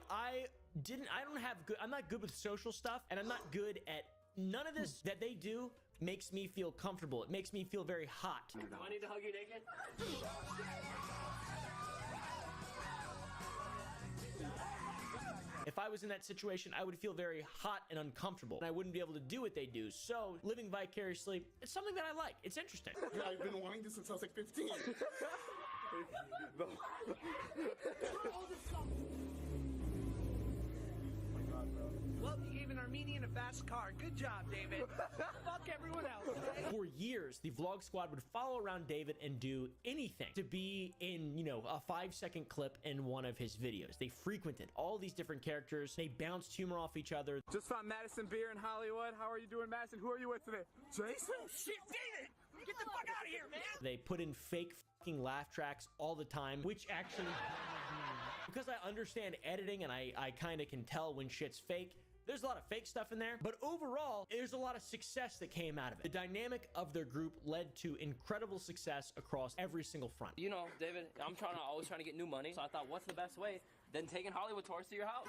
I'm not good with social stuff, and I'm not good at none of this that they do makes me feel comfortable. It makes me feel very hot. Do I need to hug you naked? If I was in that situation, I would feel very hot and uncomfortable, and I wouldn't be able to do what they do. So living vicariously, it's something that I like. It's interesting. I've been wanting this since I was like 15. Well, you gave an Armenian a fast car. Good job, David. Fuck everyone else. Okay? For years, the vlog squad would follow around David and do anything to be in, a 5-second clip in one of his videos. They frequented all these different characters. They bounced humor off each other. Just found Madison Beer in Hollywood. How are you doing, Madison? Who are you with today? Jason? Oh, shit, David! Get the fuck out of here, man! They put in fake fucking laugh tracks all the time, which actually, because I understand editing and I kind of can tell when shit's fake, there's a lot of fake stuff in there, but overall, there's a lot of success that came out of it. The dynamic of their group led to incredible success across every single front. You know, David, I'm always trying to get new money, so I thought, what's the best way than taking Hollywood tours to your house?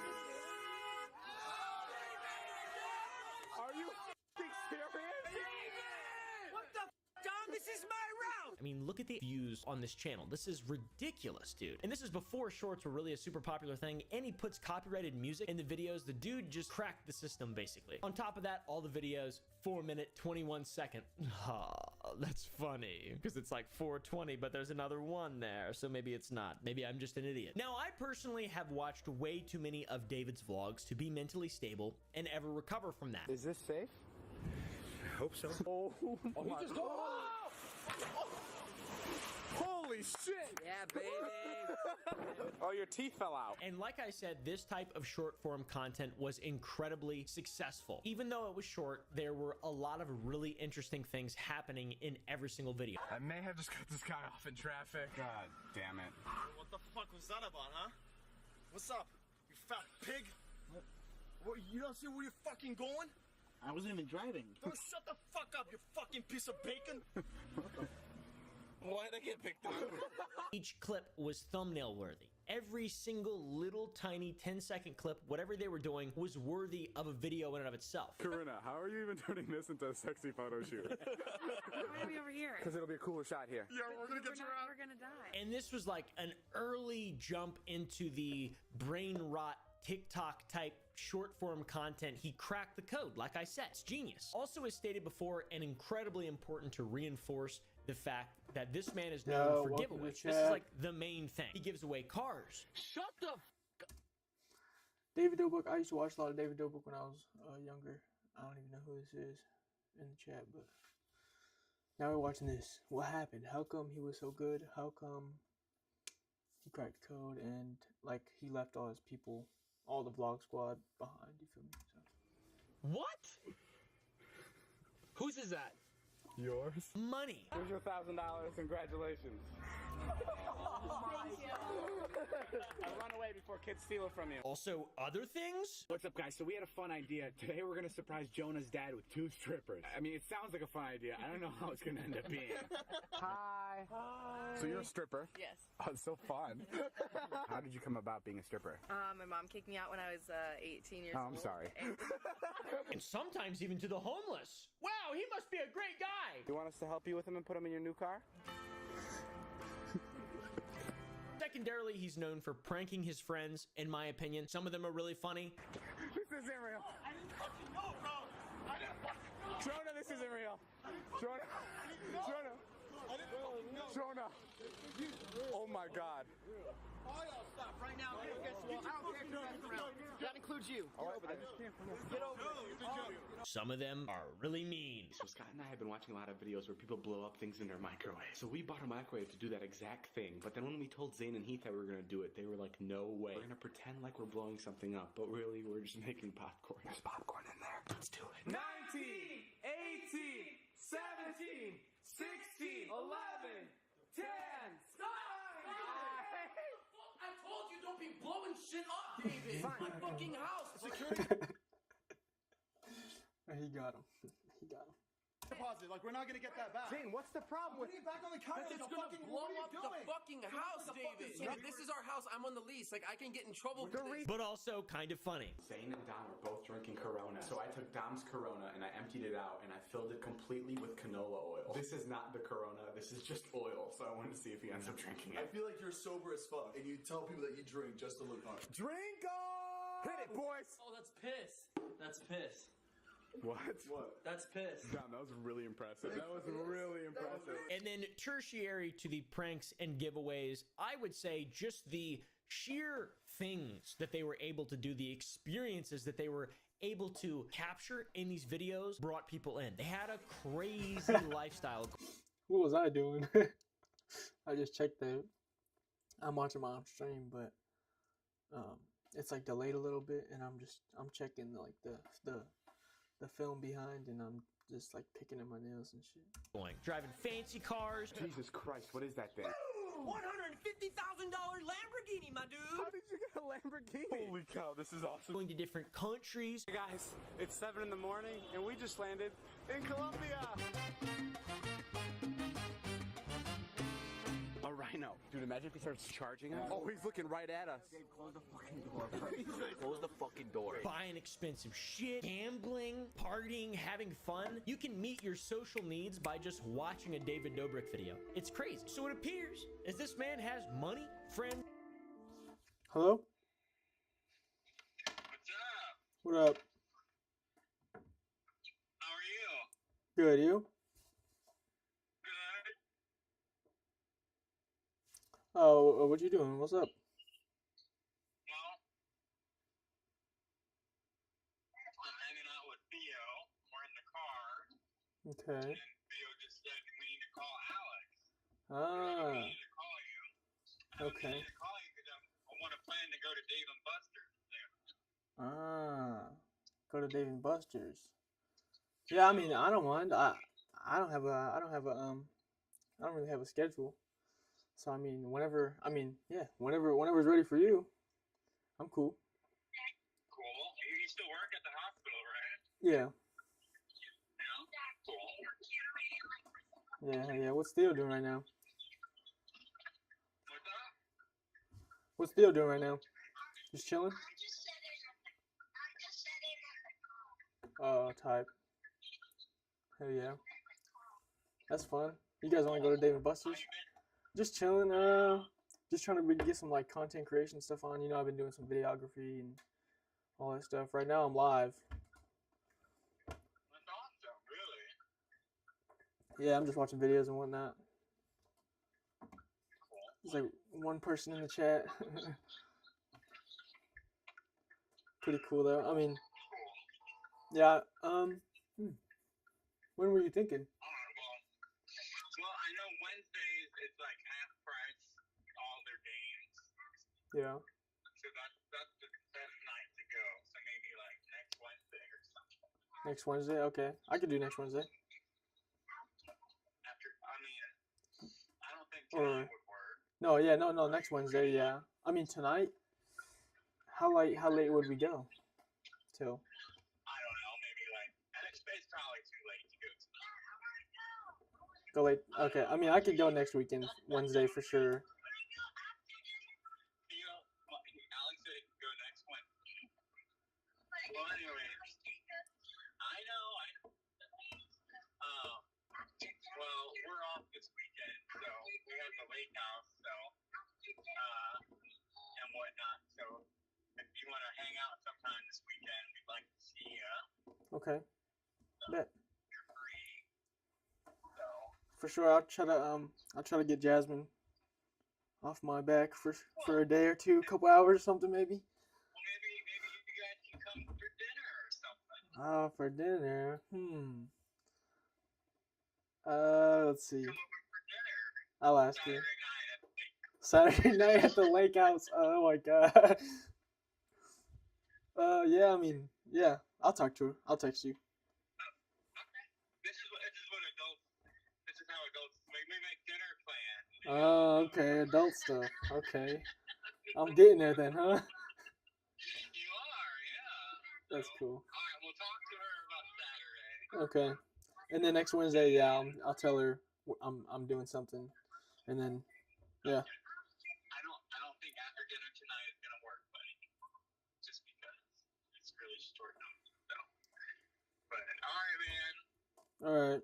Are you serious? What the Dom? This is my route! I mean, look at the views on this channel. This is ridiculous, dude. And this is before shorts were really a super popular thing, and he puts copyrighted music in the videos. The dude just cracked the system, basically. On top of that, all the videos, 4 minute, 21 second. That's funny, because it's like 420, but there's another one there, so maybe it's not. Maybe I'm just an idiot. Now, I personally have watched way too many of David's vlogs to be mentally stable and ever recover from that. Is this safe? I hope so. Oh my God. Holy shit! Yeah, baby! Oh, your teeth fell out. And like I said, this type of short form content was incredibly successful. Even though it was short, there were a lot of really interesting things happening in every single video. I may have just cut this guy off in traffic. God damn it. What the fuck was that about, huh? What's up, you fat pig? What, you don't see where you're fucking going? I wasn't even driving. Don't shut the fuck up, you fucking piece of bacon! Why'd I get picked up? Each clip was thumbnail worthy. Every single little tiny 10-second clip, whatever they were doing, was worthy of a video in and of itself. Corinna, how are you even turning this into a sexy photo shoot? Why are we over here? Because it'll be a cooler shot here. Yeah, we're gonna get you around. We're gonna die. And this was like an early jump into the brain rot TikTok type short form content. He cracked the code, like I said. It's genius. Also, as stated before, and incredibly important to reinforce the fact that this man is known for giveaways. This is like the main thing. He gives away cars. Shut the David Dobrik. I used to watch a lot of David Dobrik when I was younger. I don't even know who this is in the chat, but now we're watching this. What happened? How come he was so good? How come he cracked the code and like he left all his people, all the vlog squad behind? You feel me? So. What? Whose is that? Yours? Money. Here's your $1,000. Congratulations. Thank you. I run away before kids steal it from you. Also, other things? What's up, guys? So we had a fun idea. Today we're going to surprise Jonah's dad with 2 strippers. I mean, it sounds like a fun idea. I don't know how it's going to end up being. Hi. Hi. So you're a stripper? Yes. Oh, it's so fun. How did you come about being a stripper? My mom kicked me out when I was 18 years old. Oh, I'm sorry. And sometimes even to the homeless. Wow, he must be a great guy. You want us to help you with him and put him in your new car? Secondarily, he's known for pranking his friends, in my opinion. Some of them are really funny. This isn't real. I didn't fucking know, bro! I didn't fucking know! Jonah, this isn't real. Jonah. Jonah. I didn't fucking know! Jonah. Oh my God. All y'all stop right now. Guess what? I don't care if you're messing around. That includes you. Get over there. Get over there. Some of them are really mean. So Scott and I have been watching a lot of videos where people blow up things in their microwave. So we bought a microwave to do that exact thing. But then when we told Zane and Heath that we were going to do it, they were like, no way. We're going to pretend like we're blowing something up. But really, we're just making popcorn. There's popcorn in there. Let's do it. 19, 18, 17, 16, 11, 10. Stop! I told you don't be blowing shit up, David. It's my fucking house. He got him. He got him. Deposit, like we're not gonna get that back. Zane, what's the problem with Put it back on the counter. It's Like gonna fucking, blow what are you up doing? the fucking house, David. This is our house. I'm on the lease. Like, I can get in trouble for this. But also kind of funny. Zane and Dom were both drinking Corona. So I took Dom's Corona and I emptied it out and I filled it completely with canola oil. This is not the Corona. This is just oil. So I wanted to see if he ends up drinking I it. feel like you're sober as fuck, and you tell people that you drink just to look hard. Drink on! Hit it, boys! Oh, that's piss. That's piss. What? That's piss. Dom, that was really impressive. That was really impressive. And then tertiary to the pranks and giveaways, I would say just the sheer things that they were able to do, the experiences that they were able to capture in these videos brought people in. They had a crazy lifestyle. What was I doing? I just checked that. I'm watching my own stream, but it's like delayed a little bit, and I'm checking like the film behind, and I'm just like picking at my nails and shit. Driving fancy cars. Jesus Christ, what is that thing? $150,000 Lamborghini, my dude. How did you get a Lamborghini? Holy cow, this is awesome. Going to different countries. Hey guys, it's 7 in the morning, and we just landed in Colombia. A rhino. Dude, imagine if he starts charging us. Oh, he's looking right at us. Close the fucking door. Close the fucking door. Buying buying expensive shit, gambling, partying, having fun. You can meet your social needs by just watching a David Dobrik video. It's crazy. So it appears as this man has money, friends. Hello? What up? How are you? Good, you? Good. Oh, what you doing? What's up? Well, I'm hanging out with Theo. We're in the car. Okay. And Theo just said we need to call Alex. Ah. We need to call you. Okay. I need to call you because I want to plan to go to Dave and Buster's soon. Ah. Go to Dave and Buster's. Yeah, I mean, I don't mind. I don't really have a schedule. So I mean, whenever's ready for you, I'm cool. Cool. You still work at the hospital, right? Yeah. Yeah. Cool. Yeah. What's Theo doing right now? What's up? What's Theo doing right now? Just chilling? Oh, type. Hell yeah. That's fun. You guys only go to Dave and Buster's? Just chilling. Just trying to get some like content creation stuff on. You know, I've been doing some videography and all that stuff. Right now, I'm live. That's awesome, really. Yeah, I'm just watching videos and whatnot. There's like one person in the chat. Pretty cool though. I mean, yeah. When were you thinking? Well, I know Wednesdays it's like half price all their games. Yeah. So that's the best night to go. So maybe like next Wednesday or something. Next Wednesday? Okay. I could do next Wednesday. I don't think tonight would work. No, yeah, no, next Wednesday, yeah. I mean tonight. How late would we go? Till? I don't know, maybe like it's probably too late to go tonight. Go late. Okay. I mean, I could go next weekend, Wednesday for sure. Alex said he could go next Wednesday. Well, anyways, I know. Well, we're off this weekend, so we have the lake house, so and whatnot. So if you want to hang out sometime this weekend, we'd like to see you. Okay. Bet. You're free. So. For sure, I'll try to get Jasmine off my back for a day or two, a couple hours or something maybe. Well, maybe you guys can come for dinner or something. Oh, for dinner. Let's see. Come over for dinner. I'll ask her. Saturday Saturday night at the lake house. Oh my god. Yeah, I mean, yeah. I'll talk to her. I'll text you. Okay. This is what adults. This is how adults we make dinner plans. Oh, okay, adult stuff. Okay. I'm getting there then, huh? You are, yeah. That's cool. Alright, we'll talk to her about Saturday. Okay. And then next Wednesday, yeah, I'll tell her I'm doing something. And then yeah. I don't think after dinner tonight is gonna work, buddy. Just because it's really short notice. So. But alright, man. Alright.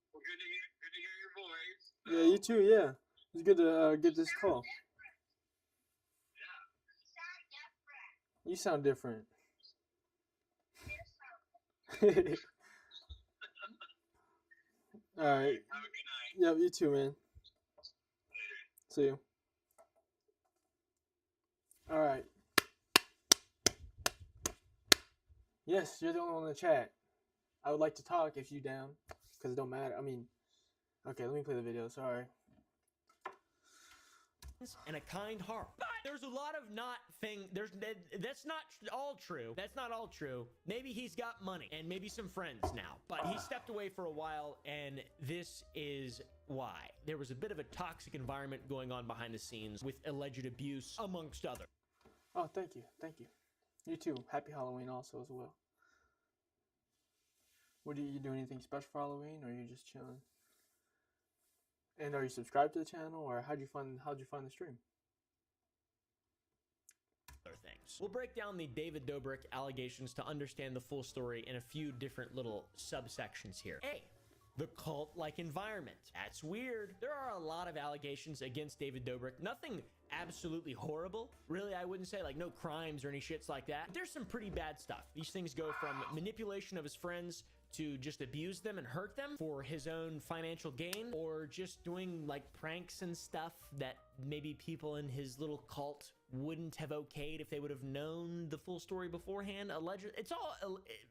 Well, good to hear your voice. So. Yeah, you too, yeah. It's good to get this call. Yeah. You sound different. Alright. Have a good night. Yep, you too, man. See you. Alright. Yes, you're the only one in the chat. I would like to talk if you down. Because it don't matter. I mean, okay, let me play the video. Sorry. And a kind heart. But there's a lot of that's not all true. That's not all true. Maybe he's got money and maybe some friends now, but he stepped away for a while, and this is why. There was a bit of a toxic environment going on behind the scenes with alleged abuse, amongst others. Oh, thank you. Thank you. You too. Happy Halloween also as well. What do you do anything special for Halloween, or are you just chilling? And are you subscribed to the channel, or how'd you find the stream? things. We'll break down the David Dobrik allegations to understand the full story in a few different little subsections here. A, the cult-like environment. That's weird. There are a lot of allegations against David Dobrik. Nothing absolutely horrible. Really, I wouldn't say like no crimes or any shits like that. There's some pretty bad stuff. These things go from manipulation of his friends to just abuse them and hurt them for his own financial gain, or just doing like pranks and stuff that maybe people in his little cult wouldn't have okayed if they would have known the full story beforehand. Alleged. It's all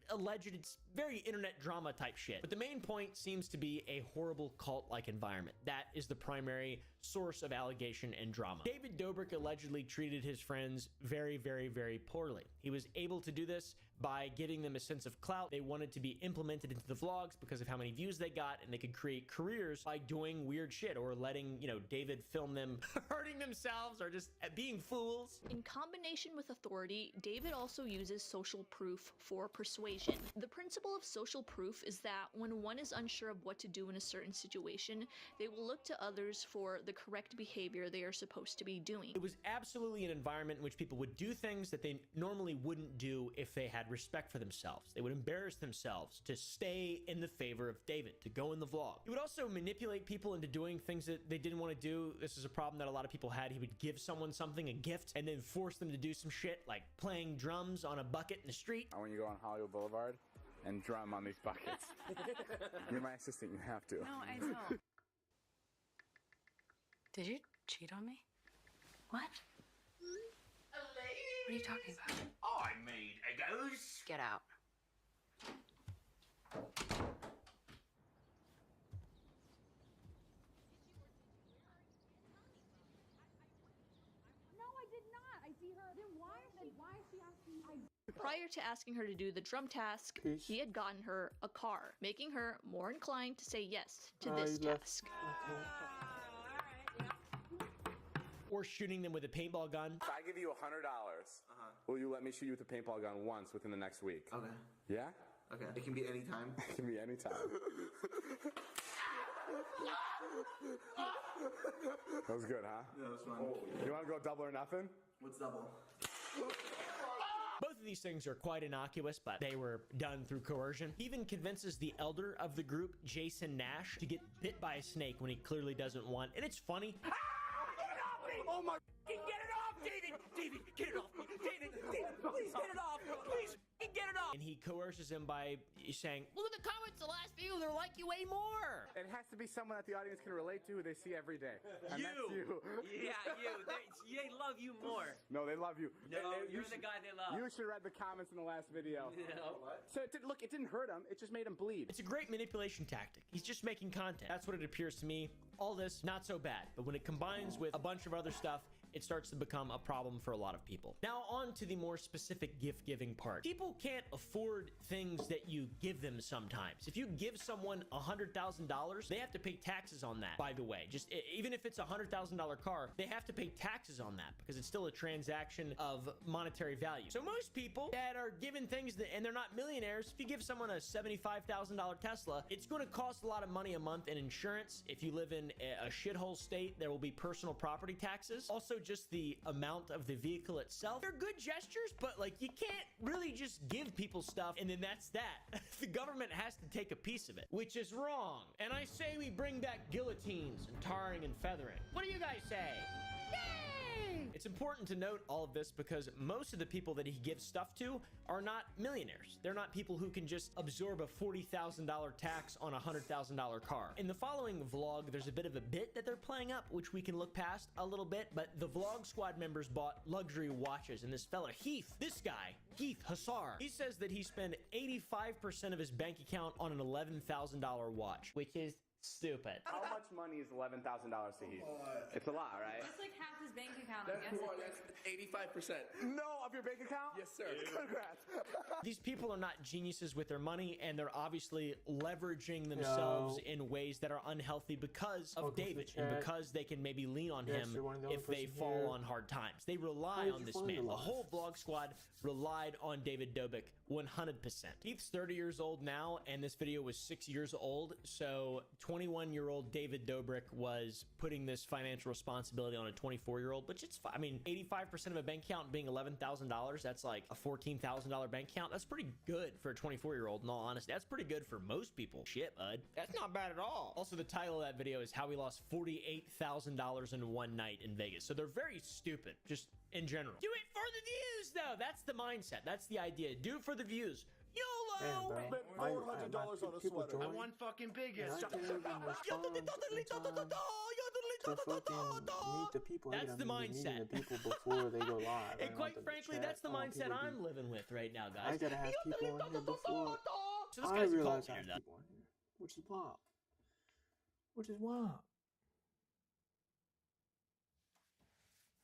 alleged. It's very internet drama type shit. But the main point seems to be a horrible cult-like environment. That is the primary source of allegation and drama. David Dobrik allegedly treated his friends very, very, very poorly. He was able to do this by giving them a sense of clout. They wanted to be implemented into the vlogs because of how many views they got, and they could create careers by doing weird shit or letting, you know, David film them hurting themselves or just being fools. In combination with authority, David also uses social proof for persuasion. The principle of social proof is that when one is unsure of what to do in a certain situation, they will look to others for the correct behavior they are supposed to be doing. It was absolutely an environment in which people would do things that they normally wouldn't do if they had respect for themselves. They would embarrass themselves to stay in the favor of David, to go in the vlog. He would also manipulate people into doing things that they didn't want to do. This is a problem that a lot of people had. He would give someone something, a gift, and then force them to do some shit like playing drums on a bucket in the street. When you go on Hollywood Boulevard and drum on these buckets. You're my assistant, you have to. No, I don't. Did you cheat on me? What? What are you talking about? I made a goose. Get out. Prior to asking her to do the drum task, he had gotten her a car, making her more inclined to say yes to this task. Or shooting them with a paintball gun. If I give you $100, will you let me shoot you with a paintball gun once within the next week? Okay. Yeah? Okay. It can be any time. It can be any time. That was good, huh? Yeah, that was fun. You want to go double or nothing? What's double? Both of these things are quite innocuous, but they were done through coercion. He even convinces the elder of the group, Jason Nash, to get bit by a snake when he clearly doesn't want. And it's funny. Oh my! Get it off, David! David, get it off! David, please get it off! Please get it off! And he coerces him by saying, "Look at the comments, the last few, they're like you way more." It has to be someone that the audience can relate to, who they see every day. And You. that's you. Yeah, you. They love you more. No, they love you. No, You you're the should- guy they love. You should read the comments in the last video. So look, it didn't hurt him. It just made him bleed. It's a great manipulation tactic. He's just making content. That's what it appears to me. All this, not so bad. But when it combines with a bunch of other stuff, it starts to become a problem for a lot of people. Now on to the more specific gift giving part. People can't afford things that you give them sometimes. If you give someone $100,000, they have to pay taxes on that, by the way. Just even if it's a $100,000 car, they have to pay taxes on that because it's still a transaction of monetary value. So most people that are given things and they're not millionaires, if you give someone a $75,000 Tesla, it's going to cost a lot of money a month in insurance. If you live in a shithole state, there will be personal property taxes. Also, just the amount of the vehicle itself. They're good gestures, but like you can't really just give people stuff and then that's that. The government has to take a piece of it, which is wrong. And I say we bring back guillotines and tarring and feathering. What do you guys say? Yay! It's important to note all of this because most of the people that he gives stuff to are not millionaires. They're not people who can just absorb a $40,000 tax on a $100,000 car. In the following vlog, there's a bit of a bit that they're playing up, which we can look past a little bit, but the vlog squad members bought luxury watches, and this fella, Heath, this guy, Heath Hassar, he says that he spent 85% of his bank account on an $11,000 watch, which is stupid. How much money is $11,000 to Heath? It's a lot, right? That's like half his bank account, That's more. That's 85%. No, of your bank account? Yes, sir. Congrats. These people are not geniuses with their money, and they're obviously leveraging themselves in ways that are unhealthy because of David, and because they can maybe lean on him if they fall on hard times. They rely on this man. The whole vlog squad relied on David Dobrik 100%. Heath's 30 years old now, and this video was 6 years old, so 21-year-old David Dobrik was putting this financial responsibility on a 24-year-old, which it's fine. I mean, 85% of a bank account being $11,000, that's like a $14,000 bank account. That's pretty good for a 24-year-old, in all honesty. That's pretty good for most people. Shit, bud. That's not bad at all. Also, the title of that video is how he lost $48,000 in one night in Vegas. So they're very stupid, just in general. Do it for the views, though. That's the mindset. That's the idea. Do it for the views. YOLO! Spent $400 on a sweater. I won fucking biggest. To fucking meet the people. That's the mindset. The people before they go live. And quite frankly, that's the mindset I'm living with right now, guys. I gotta have people on here before. So this I guy's a realize cult I leader, have people on here, which is wild. Which is wild.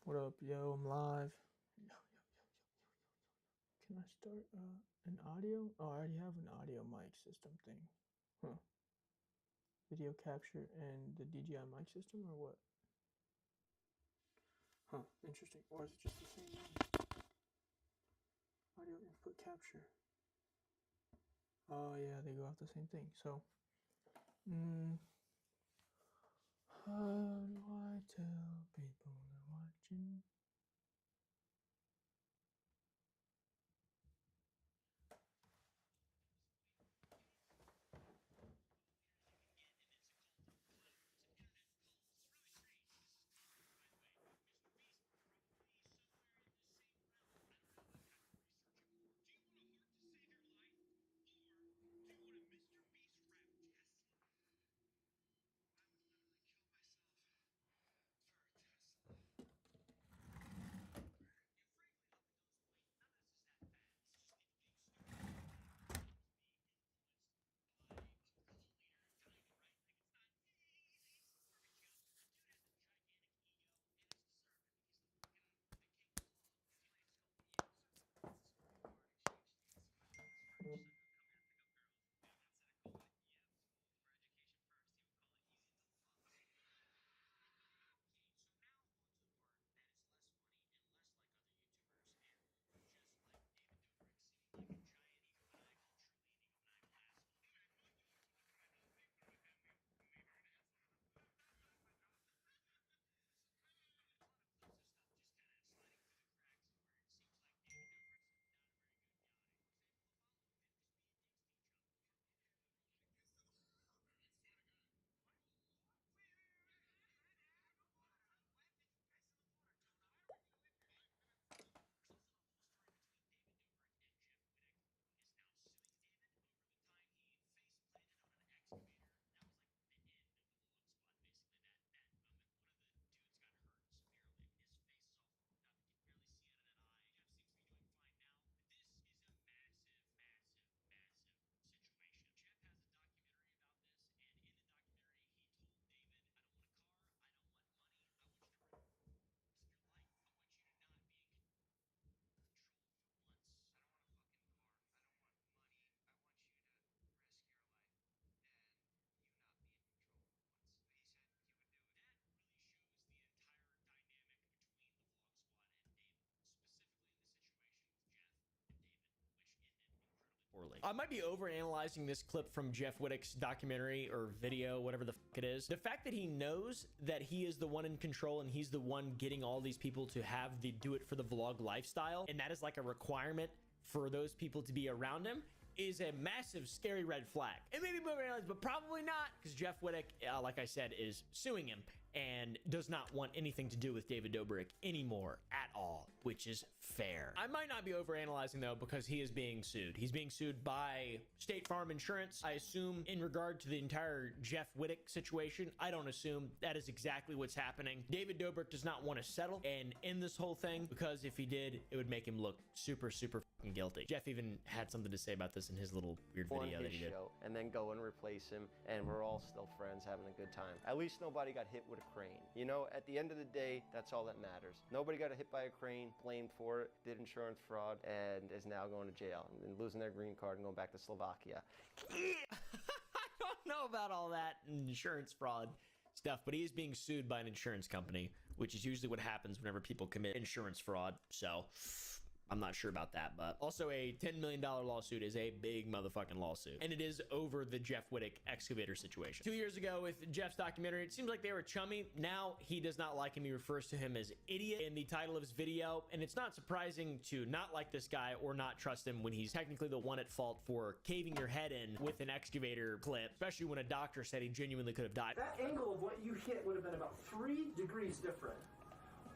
What up, yo? I'm live. Yo. Can I start an audio? Oh, I already have an audio mic system thing. Huh. Video capture and the DJI mic system, or what? Huh, interesting. Or is it just the same one? Audio input capture. Oh yeah, they go off the same thing. So, how do I tell people they're watching? I might be overanalyzing this clip from Jeff Wittick's documentary or video, whatever the fuck it is. The fact that he knows that he is the one in control and he's the one getting all these people to have the do it for the vlog lifestyle, and that is like a requirement for those people to be around him, is a massive scary red flag. It may be overanalyzed, but probably not, because Jeff Wittick, like I said, is suing him and does not want anything to do with David Dobrik anymore at all, which is fair. I might not be overanalyzing though, because he is being sued. He's being sued by State Farm Insurance. I assume in regard to the entire Jeff Wittick situation, I don't assume that is exactly what's happening. David Dobrik does not want to settle and end this whole thing, because if he did, it would make him look super fucking guilty. Jeff even had something to say about this in his little weird video that he did. And then go and replace him, and we're all still friends having a good time. At least nobody got hit with a crane. You know, at the end of the day, that's all that matters. Nobody got hit by a crane, blamed for it, did insurance fraud, and is now going to jail and losing their green card and going back to Slovakia. I don't know about all that insurance fraud stuff, but he is being sued by an insurance company, which is usually what happens whenever people commit insurance fraud. So I'm not sure about that, but also a $10 million lawsuit is a big motherfucking lawsuit. And it is over the Jeff Wittek excavator situation. 2 years ago with Jeff's documentary, it seems like they were chummy. Now he does not like him. He refers to him as idiot in the title of his video. And it's not surprising to not like this guy or not trust him when he's technically the one at fault for caving your head in with an excavator clip, especially when a doctor said he genuinely could have died. That angle of what you hit would have been about 3 degrees different.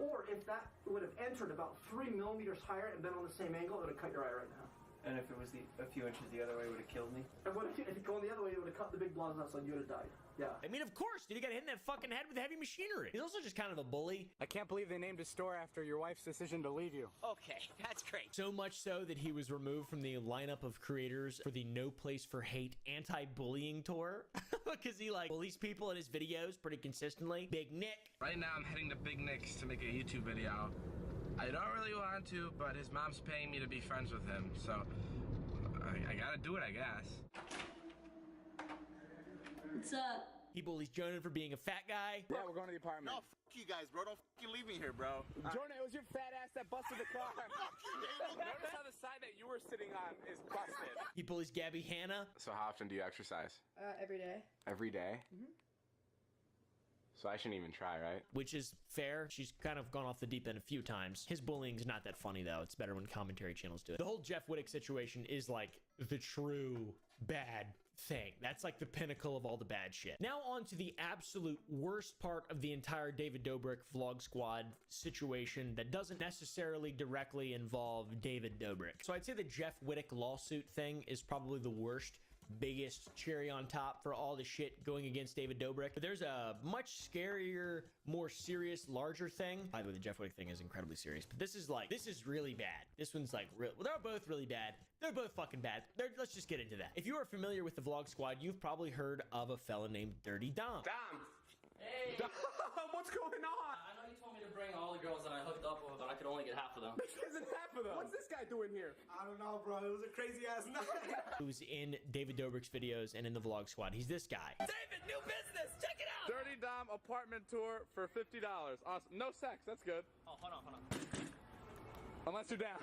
Or if that would have entered about 3 millimeters higher and been on the same angle, it would have cut your eye right now. And if it was a few inches the other way, it would have killed me? And what if it going the other way, it would have cut the big blonde outside, you would have died. Yeah. I mean, of course, dude, you got hit in that fucking head with heavy machinery. He's also just kind of a bully. I can't believe they named a store after your wife's decision to leave you. Okay, that's great. So much so that he was removed from the lineup of creators for the No Place for Hate anti-bullying tour because he like bullies people in his videos pretty consistently. Big Nick. Right now I'm heading to Big Nick's to make a YouTube video. I don't really want to, but his mom's paying me to be friends with him, so I gotta do it, I guess. What's up? He bullies Jonah for being a fat guy. Yeah, we're going to the apartment. No, fuck you guys, bro. Don't fucking leave me here, bro. Jonah, it was your fat ass that busted the car. Notice how the side that you were sitting on is busted. He bullies Gabby Hanna. So how often do you exercise? Every day. Every day? Mm-hmm. So I shouldn't even try, right? Which is fair. She's kind of gone off the deep end a few times. His bullying's not that funny, though. It's better when commentary channels do it. The whole Jeff Wittek situation is like the true bad thing. That's like the pinnacle of all the bad shit. Now on to the absolute worst part of the entire David Dobrik Vlog Squad situation that doesn't necessarily directly involve David Dobrik. So I'd say the Jeff Wittek lawsuit thing is probably the worst, biggest cherry on top for all the shit going against David Dobrik. But there's a much scarier, more serious, larger thing. By the way, the Jeff Wittek thing is incredibly serious, but this is really bad. This one's like, well, they're both really bad. They're both fucking bad. Let's just get into that. If you are familiar with the Vlog Squad, you've probably heard of a fella named Dirty Dom. Dom! Hey! Dom, what's going on? I know you told me to bring all the girls that I hooked up with, but I could only get half of them. This isn't half of them. What's this guy doing here? I don't know, bro. It was a crazy ass night. Who's in David Dobrik's videos and in the Vlog Squad. He's this guy. David, new business! Check it out! Dirty Dom apartment tour for $50. Awesome. No sex. That's good. Oh, hold on. Unless you're down.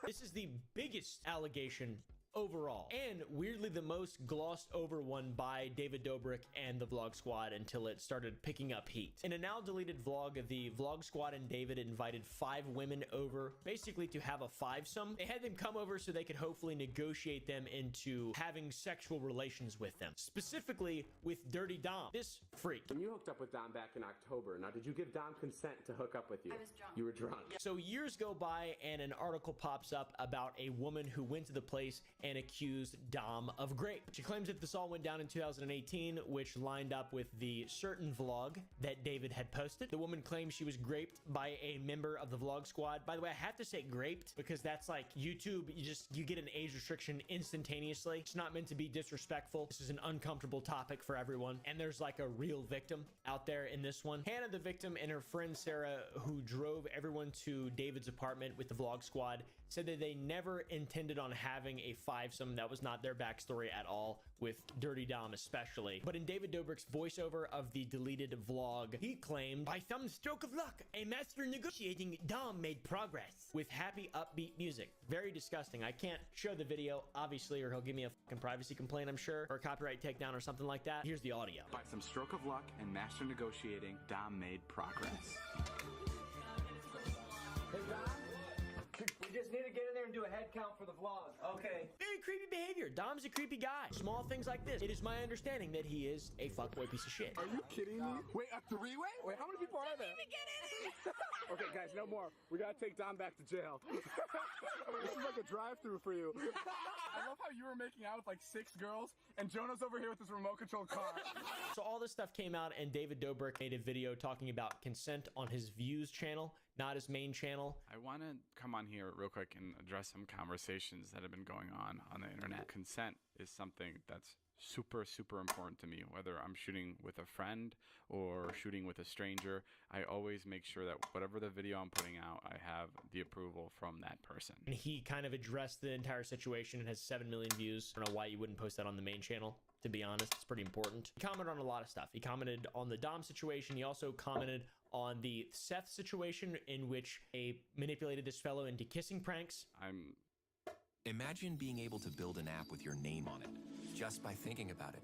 This is the biggest allegation overall, and weirdly the most glossed over one by David Dobrik and the Vlog Squad until it started picking up heat. In a now deleted vlog, the Vlog Squad and David invited 5 women over, basically to have a fivesome. They had them come over so they could hopefully negotiate them into having sexual relations with them, specifically with Dirty Dom, this freak. When you hooked up with Dom back in October, now did you give Dom consent to hook up with you? I was drunk. You were drunk. So years go by and an article pops up about a woman who went to the place and accused Dom of rape. She claims that this all went down in 2018, which lined up with the certain vlog that David had posted. The woman claims she was raped by a member of the Vlog Squad. By the way, I have to say raped because that's like YouTube, you get an age restriction instantaneously. It's not meant to be disrespectful. This is an uncomfortable topic for everyone, and there's like a real victim out there in this one. Hannah, the victim, and her friend Sarah, who drove everyone to David's apartment with the Vlog Squad, said that they never intended on having a fivesome. That was not their backstory at all, with Dirty Dom especially. But in David Dobrik's voiceover of the deleted vlog, he claimed, by some stroke of luck, a master negotiating Dom made progress with happy upbeat music. Very disgusting. I can't show the video, obviously, or he'll give me a fucking privacy complaint, I'm sure, or a copyright takedown or something like that. Here's the audio. By some stroke of luck and master negotiating, Dom made progress. Hey, Dom? We just need to get in there and do a head count for the vlog. Okay. Very creepy behavior. Dom's a creepy guy. Small things like this. It is my understanding that he is a fuckboy piece of shit. Are you kidding me? Wait, a three-way? Wait, how many people are there? Okay, guys, no more. We gotta take Dom back to jail. This is like a drive-through for you. I love how you were making out with like 6 girls, and Jonah's over here with his remote-controlled car. So all this stuff came out, and David Dobrik made a video talking about consent on his Views channel, not his main channel. I want to come on here real quick and address some conversations that have been going on the internet. Consent is something that's super, super important to me. Whether I'm shooting with a friend or shooting with a stranger, I always make sure that whatever the video I'm putting out, I have the approval from that person. And he kind of addressed the entire situation and has 7 million views. I don't know why you wouldn't post that on the main channel. To be honest, it's pretty important. He commented on a lot of stuff. He commented on the Dom situation. He also commented on the Seth situation in which they manipulated this fellow into kissing pranks. Imagine being able to build an app with your name on it, just by thinking about it.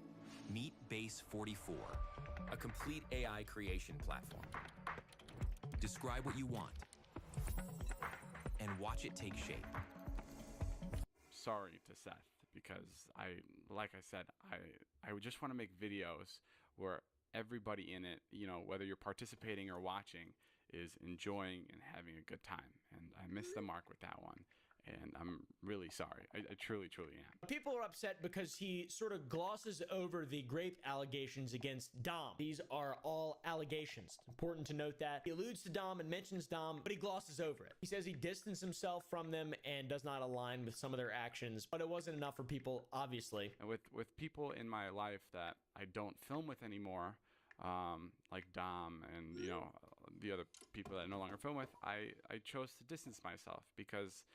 Meet Base 44, a complete AI creation platform. Describe what you want, and watch it take shape. Sorry to Seth, because like I said, I would just want to make videos where everybody in it, you know, whether you're participating or watching, is enjoying and having a good time. And I missed the mark with that one. And I'm really sorry. I truly, truly am. People are upset because he sort of glosses over the rape allegations against Dom. These are all allegations. It's important to note that. He alludes to Dom and mentions Dom, but he glosses over it. He says he distanced himself from them and does not align with some of their actions, but it wasn't enough for people, obviously. And with people in my life that I don't film with anymore, like Dom and, you know, the other people that I no longer film with, I chose to distance myself because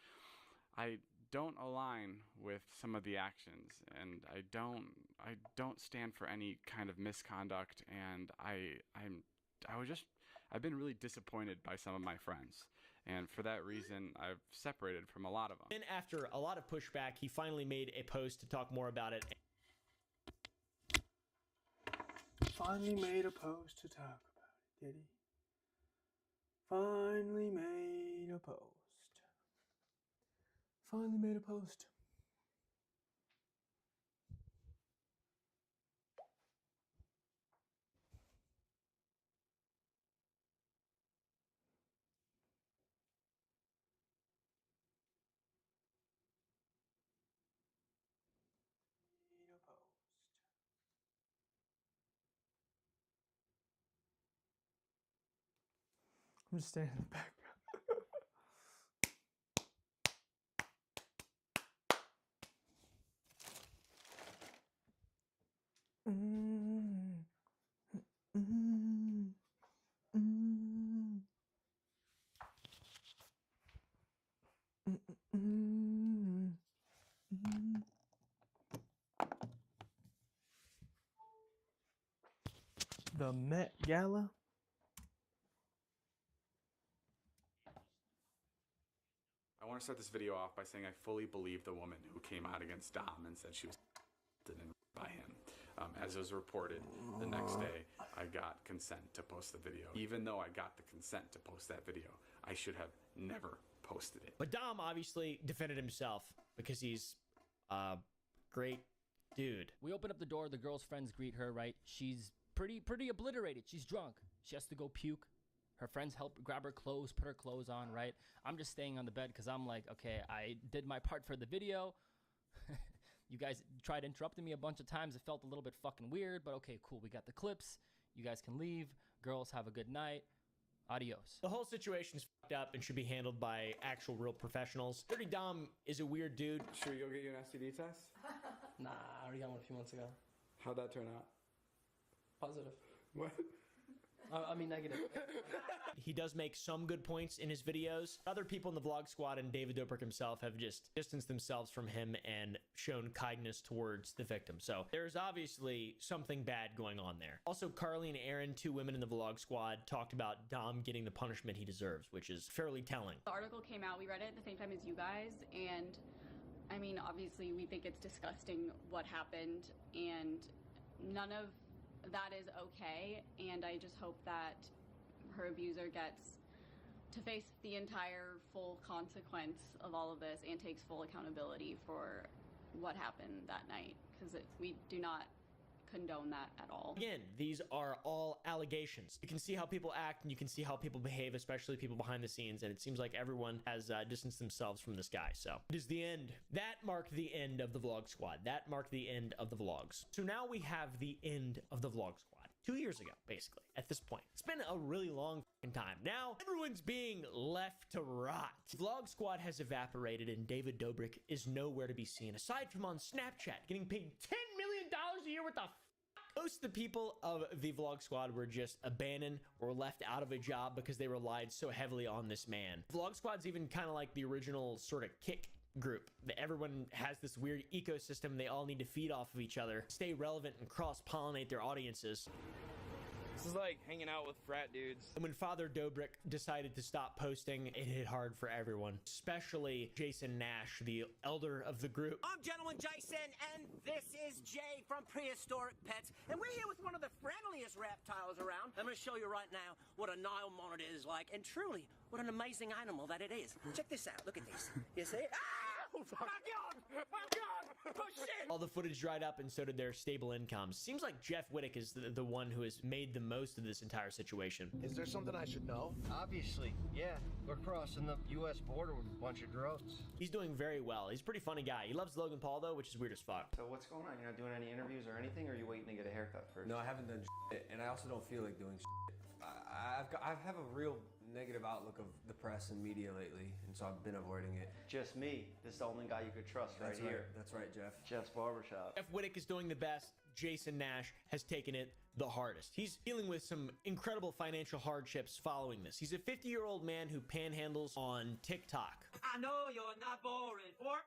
I don't align with some of the actions, and I don't stand for any kind of misconduct, and I've been really disappointed by some of my friends, and for that reason I've separated from a lot of them. Then after a lot of pushback, he finally made a post to talk more about it. Finally made a post to talk about it, did he? Finally made a post. Finally made a post. I'm just standing in the background. The Met Gala. I want to start this video off by saying I fully believe the woman who came out against Dom and said she was by him. As was reported, the next day I got consent to post the video. Even though I got the consent to post that video, I should have never posted it. But Dom obviously defended himself because he's a great dude. We open up the door, the girl's friends greet her, right? She's pretty obliterated. She's drunk. She has to go puke. Her friends help grab her clothes, put her clothes on, right? I'm just staying on the bed because I'm like, okay, I did my part for the video. You guys tried interrupting me a bunch of times. It felt a little bit fucking weird, but okay, cool. We got the clips. You guys can leave. Girls, have a good night. Adios. The whole situation's fucked up and should be handled by actual real professionals. Dirty Dom is a weird dude. Should we go get you an STD test? Nah, I already got one a few months ago. How'd that turn out? Positive. What? I mean negative. He does make some good points in his videos. Other people in the vlog squad and David Dobrik himself have just distanced themselves from him and shown kindness towards the victim. So there's obviously something bad going on there. Also, Carly and Aaron, two women in the vlog squad, talked about Dom getting the punishment he deserves, which is fairly telling. The article came out, we read it at the same time as you guys, and I mean, obviously we think it's disgusting what happened, and none of that is okay, and I just hope that her abuser gets to face the entire full consequence of all of this and takes full accountability for what happened that night, because we do not condone that at all. Again, these are all allegations. You can see how people act and you can see how people behave, especially people behind the scenes, and it seems like everyone has distanced themselves from this guy. So it is the end. That marked the end of the vlog squad. That marked the end of the vlogs. So now we have the end of the vlog squad. 2 years ago, basically, at this point. It's been a really long time. Now, everyone's being left to rot. Vlog Squad has evaporated and David Dobrik is nowhere to be seen, aside from on Snapchat, getting paid $10 million a year. What the f***? Most of the people of the Vlog Squad were just abandoned or left out of a job because they relied so heavily on this man. Vlog Squad's even kind of like the original sort of Kick group. Everyone has this weird ecosystem. They all need to feed off of each other, stay relevant, and cross-pollinate their audiences. This is like hanging out with frat dudes. And when Father Dobrik decided to stop posting, it hit hard for everyone, especially Jason Nash, the elder of the group. I'm Gentleman Jason, and this is Jay from Prehistoric Pets, and we're here with one of the friendliest reptiles around. I'm going to show you right now what a Nile monitor is like, and truly, what an amazing animal that it is. Check this out. Look at this. You see? Ah! Oh, my God! Oh, God! Oh, shit! All the footage dried up, and so did their stable incomes. Seems like Jeff Wittick is the one who has made the most of this entire situation. Is there something I should know? Obviously, yeah. We're crossing the U.S. border with a bunch of drugs. He's doing very well. He's a pretty funny guy. He loves Logan Paul, though, which is weird as fuck. So what's going on? You're not doing any interviews or anything, or are you waiting to get a haircut first? No, I haven't done shit, and I also don't feel like doing shit. I have a real negative outlook of the press and media lately, and so I've been avoiding it. Just me. This is the only guy you could trust right here. That's right, Jeff. Jeff's barbershop. Jeff Wittick is doing the best. Jason Nash has taken it the hardest. He's dealing with some incredible financial hardships following this. He's a 50-year-old man who panhandles on TikTok. I know you're not boring. Or,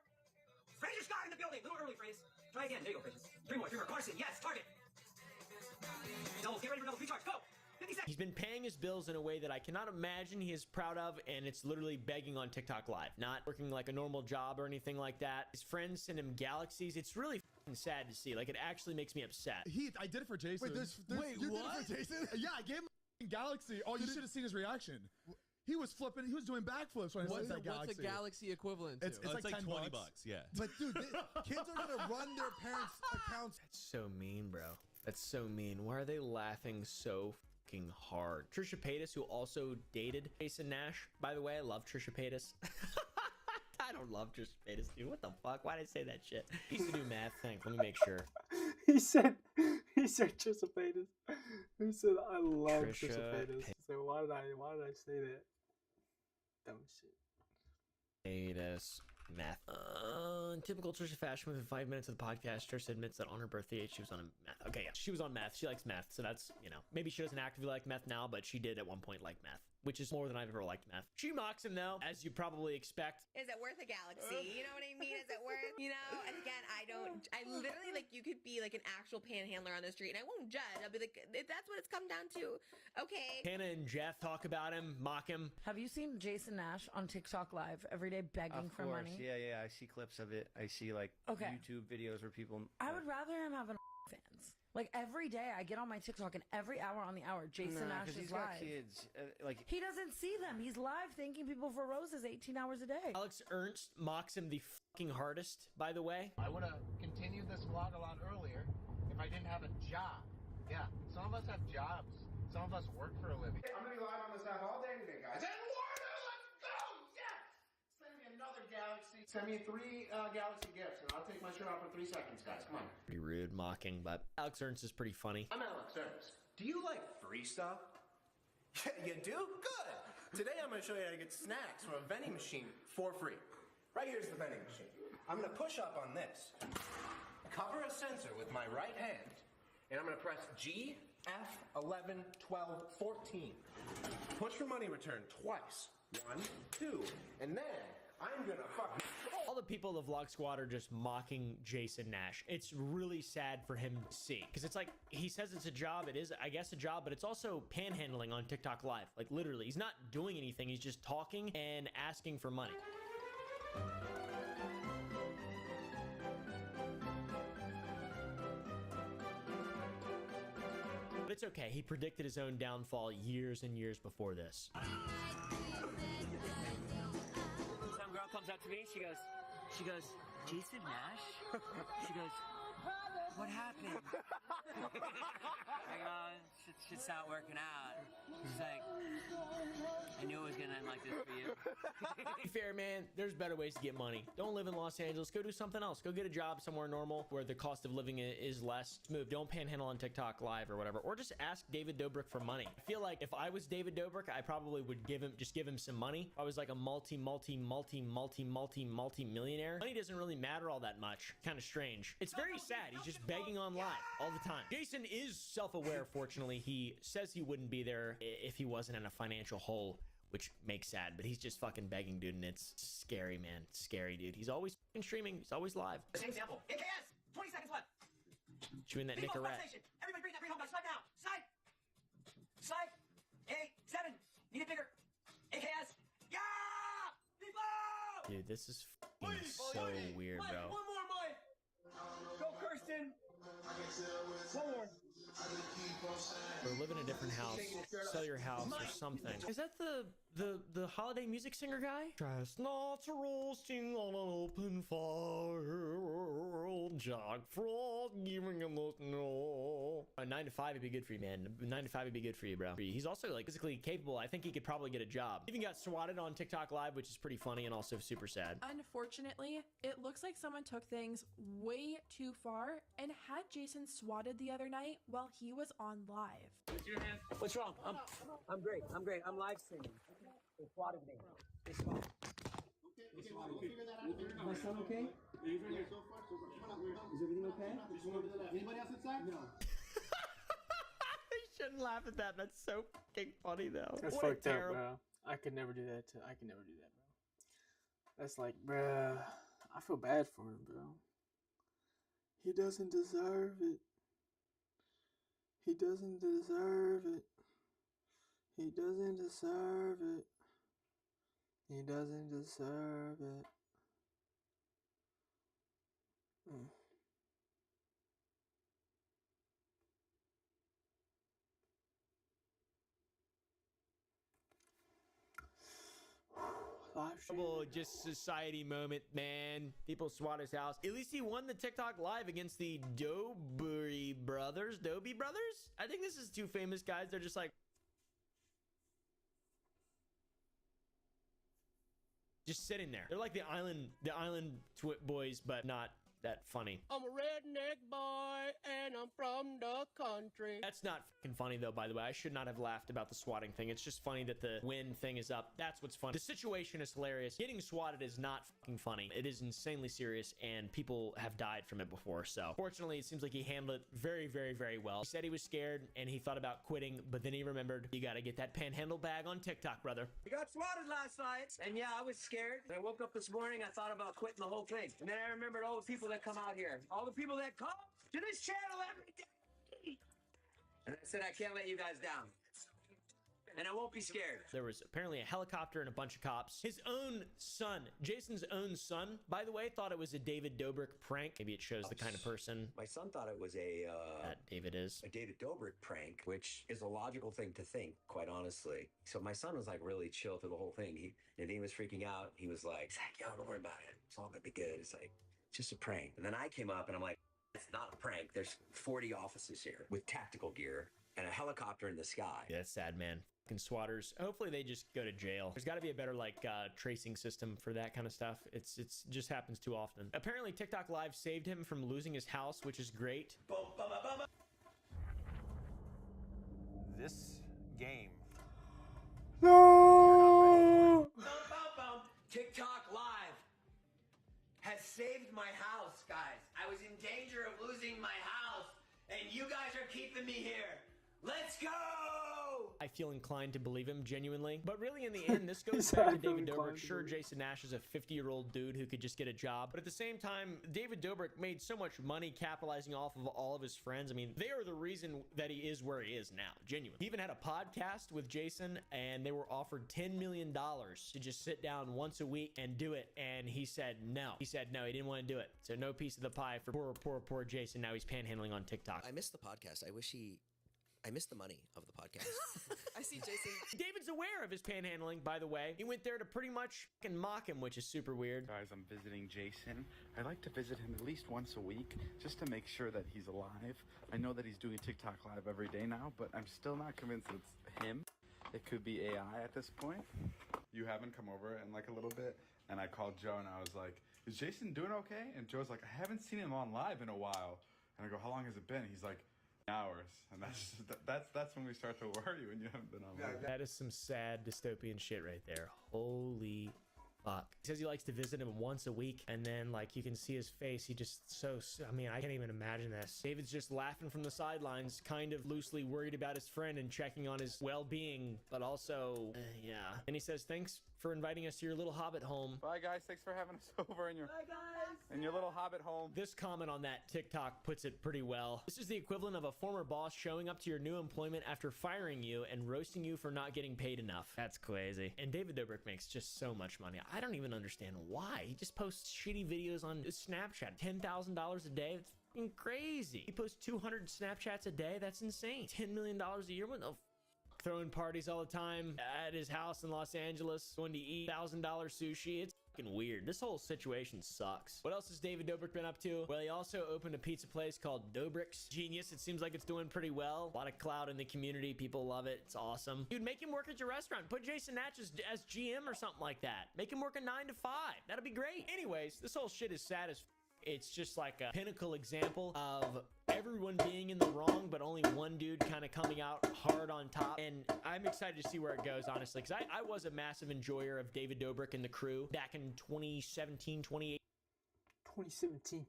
Fraser's got in the building. A little early, Fraser. Try again. There you go, Fraser. Three more. Carson, yes, target. Double, get ready for double. Three charge, go. He's been paying his bills in a way that I cannot imagine he is proud of, and it's literally begging on TikTok Live, not working like a normal job or anything like that. His friends send him galaxies. It's really sad to see. Like, it actually makes me upset. I did it for Jason. Wait, you what? did it for Jason? Yeah, I gave him a galaxy. Oh, you should have seen his reaction. He was flipping. He was doing backflips when I said that galaxy. What's a galaxy equivalent to? It's like $20, yeah. But dude, kids are gonna run their parents' accounts. That's so mean, bro. That's so mean. Why are they laughing so fucking hard? Trisha Paytas, who also dated Jason Nash. By the way, I love Trisha Paytas. I don't love Trisha Paytas, dude. What the fuck? Why did I say that shit? He used to do math. Thanks. Let me make sure. He said Trisha Paytas. He said I love Trisha Paytas. So why did I say that? Dumb shit. Paytas. Math. Typical Trisha fashion, within 5 minutes of the podcast, Trisha admits that on her birthday she was on math. Okay, yeah, she was on math. She likes math, so that's, you know, maybe she doesn't actively like math now, but she did at one point like math, which is more than I've ever liked math. She mocks him though, as you probably expect. Is it worth a galaxy? You know what I mean? Is it worth, you know? And again, I literally, like, you could be like an actual panhandler on the street and I won't judge. I'll be like, if that's what it's come down to, okay. Hannah and Jeff talk about him, mock him. Have you seen Jason Nash on TikTok Live every day begging for money? Yeah, I see clips of it. I see like YouTube videos where people. I would rather him have an fans. Like every day I get on my TikTok and every hour on the hour, Jason Nash is live. Kids. Like he doesn't see them. He's live thanking people for roses 18 hours a day. Alex Ernst mocks him the fucking hardest, by the way. I would have continued this vlog a lot earlier if I didn't have a job. Yeah, some of us have jobs. Some of us work for a living. I'm gonna be live on this app all day today, guys. And Warner, let's go! Yes! Send me another galaxy. Send me 3 galaxy gifts, and I'll take my shirt off for 3 seconds, guys. Come on. Pretty rude mocking, but Alex Ernst is pretty funny. I'm Alex Ernst. Do you like free stuff? Yeah, you do? Good! Today I'm gonna show you how to get snacks from a vending machine for free. Right here's the vending machine. I'm gonna push up on this, cover a sensor with my right hand, and I'm gonna press G, F, 11, 12, 14. Push for money return twice. 1, 2, and then I'm gonna fucking... All the people of the Vlog Squad are just mocking Jason Nash. It's really sad for him to see. Because it's like, he says it's a job. It is, I guess, a job, but it's also panhandling on TikTok Live. Like, literally, he's not doing anything. He's just talking and asking for money. But it's okay. He predicted his own downfall years and years before this. Some girl comes up to me, she goes, Jason Nash? She goes, what happened? I go, shit's not working out. She's like, I knew it was gonna end like this for you. To be fair, man, there's better ways to get money. Don't live in Los Angeles. Go do something else. Go get a job somewhere normal where the cost of living is less. Move. Don't panhandle on TikTok Live or whatever. Or just ask David Dobrik for money. I feel like if I was David Dobrik, I probably would give him some money. If I was like a multi-millionaire, money doesn't really matter all that much. Kind of strange. It's very sad. He's just begging on live all the time. Jason is self-aware, fortunately. He says he wouldn't be there if he wasn't in a financial hole, which makes sad, but he's just fucking begging, dude, and it's scary, man. It's scary, dude. He's always fucking streaming. He's always live. Same example. AKS! 20 seconds left. Chewing that Nicorette. Everybody bring that green home, guys. Slide now. Slide. Psych! 8, 7, need a bigger. AKS! Yeah! People! Dude, this is fucking so weird, Mike, bro. one more, Mike! Go, Kirsten! One more. Or live in a different house, sell your house or something. Is that the holiday music singer guy? Chestnuts roasting on an open fire, Jack Frost giving him the snow. 9 to 5 would be good for you, man. 9 to 5 would be good for you, bro. He's also like physically capable. I think he could probably get a job. Even got swatted on TikTok Live, which is pretty funny and also super sad. Unfortunately, it looks like someone took things way too far and had Jason swatted the other night while he was on live. What's wrong? I'm great. I'm live streaming. They swatted me. They swatted. My son okay? Is everything okay? Anybody else inside? No. I shouldn't laugh at that. That's so fucking funny, though. That's What a fucked up, terrible- bro. I could never do that. I could never do that, bro. That's like, bruh. I feel bad for him, bro. He doesn't deserve it. He doesn't deserve it. He doesn't deserve it. He doesn't deserve it. Mm. Terrible, just society moment, man. People swat his house. At least he won the TikTok Live against the Dobie brothers. I think this is two famous guys. They're just like, just sitting there. They're like the island boys, but not that funny. I'm a redneck boy and I'm from the country. That's not fucking funny though, by the way. I should not have laughed about the swatting thing. It's just funny that the win thing is up. That's what's funny. The situation is hilarious. Getting swatted is not fucking funny. It is insanely serious and people have died from it before. So fortunately, it seems like he handled it very, very, very well. He said he was scared and he thought about quitting, but then he remembered, you gotta get that panhandle bag on TikTok, brother. We got swatted last night, and yeah, I was scared. And I woke up this morning, I thought about quitting the whole thing. And then I remembered all the people that come out here, all the people that come to this channel every day. And I said, I can't let you guys down. And I won't be scared. There was apparently a helicopter and a bunch of cops. His own son, Jason's own son, by the way, thought it was a David Dobrik prank. Maybe it shows the kind of person My son thought it was a that David is. a David Dobrik prank, which is a logical thing to think, quite honestly. So my son was like really chill through the whole thing. Nadine was freaking out. He was like, Zach, yo, don't worry about it. It's all gonna be good. It's like, it's just a prank. And then I came up and I'm like, it's not a prank. There's 40 officers here with tactical gear and a helicopter in the sky. Yeah, that's sad, man. Fucking swatters. Hopefully they just go to jail. There's got to be a better like tracing system for that kind of stuff. It's just happens too often. Apparently TikTok Live saved him from losing his house, which is great. This game. No! TikTok Live has saved my house, guys. I was in danger of losing my house, and you guys are keeping me here. Let's go! I feel inclined to believe him genuinely. But really, in the end, this goes back to David Dobrik. Sure, Jason Nash is a 50-year-old dude who could just get a job. But at the same time, David Dobrik made so much money capitalizing off of all of his friends. I mean, they are the reason that he is where he is now. Genuine. He even had a podcast with Jason, and they were offered $10 million to just sit down once a week and do it. And he said no. He said no, he didn't want to do it. So no piece of the pie for poor Jason. Now he's panhandling on TikTok. I missed the podcast. I missed the money of the podcast. I see Jason. David's aware of his panhandling, by the way. He went there to pretty much fucking mock him, which is super weird. Guys, I'm visiting Jason. I like to visit him at least once a week just to make sure that he's alive. I know that he's doing TikTok Live every day now, but I'm still not convinced it's him. It could be AI at this point. You haven't come over in like a little bit, and I called Joe and I was like, is Jason doing okay? And Joe's like, I haven't seen him on live in a while. And I go, how long has it been? He's like, hours. And that's when we start to worry when you haven't been on live. That is some sad dystopian shit right there. Holy fuck. He says he likes to visit him once a week, and then like you can see his face. He just I mean, I can't even imagine this. David's just laughing from the sidelines, kind of loosely worried about his friend and checking on his well-being, but also yeah. And he says thanks for inviting us to your little hobbit home. Bye, guys. Thanks for having us over in your little hobbit home. This comment on that TikTok puts it pretty well. This is the equivalent of a former boss showing up to your new employment after firing you and roasting you for not getting paid enough. That's crazy. And David Dobrik makes just so much money. I don't even understand why. He just posts shitty videos on Snapchat. $10,000 a day. It's fucking crazy. He posts 200 Snapchats a day. That's insane. $10 million a year. What the throwing parties all the time at his house in Los Angeles, going to eat $1,000 sushi. It's fucking weird. This whole situation sucks. What else has David Dobrik been up to? Well, he also opened a pizza place called Dobrik's. Genius. It seems like it's doing pretty well. A lot of clout in the community. People love it. It's awesome. Dude, make him work at your restaurant. Put Jason Natch as GM or something like that. Make him work a 9 to 5. That'll be great. Anyways, this whole shit is sad as it's just like a pinnacle example of everyone being in the wrong, but only one dude kind of coming out hard on top. And I'm excited to see where it goes, honestly, because I was a massive enjoyer of David Dobrik and the crew back in 2017, 2018. 2017,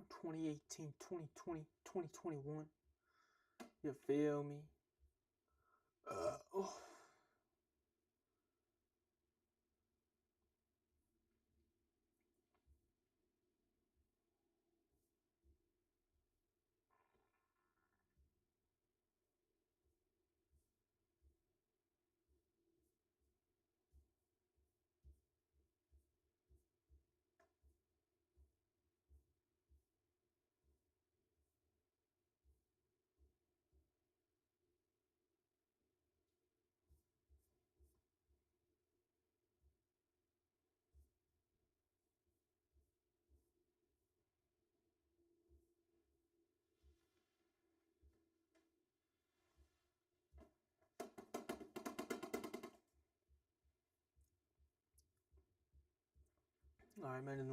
2018, 2020, 2021. You feel me? Oh. All right, man.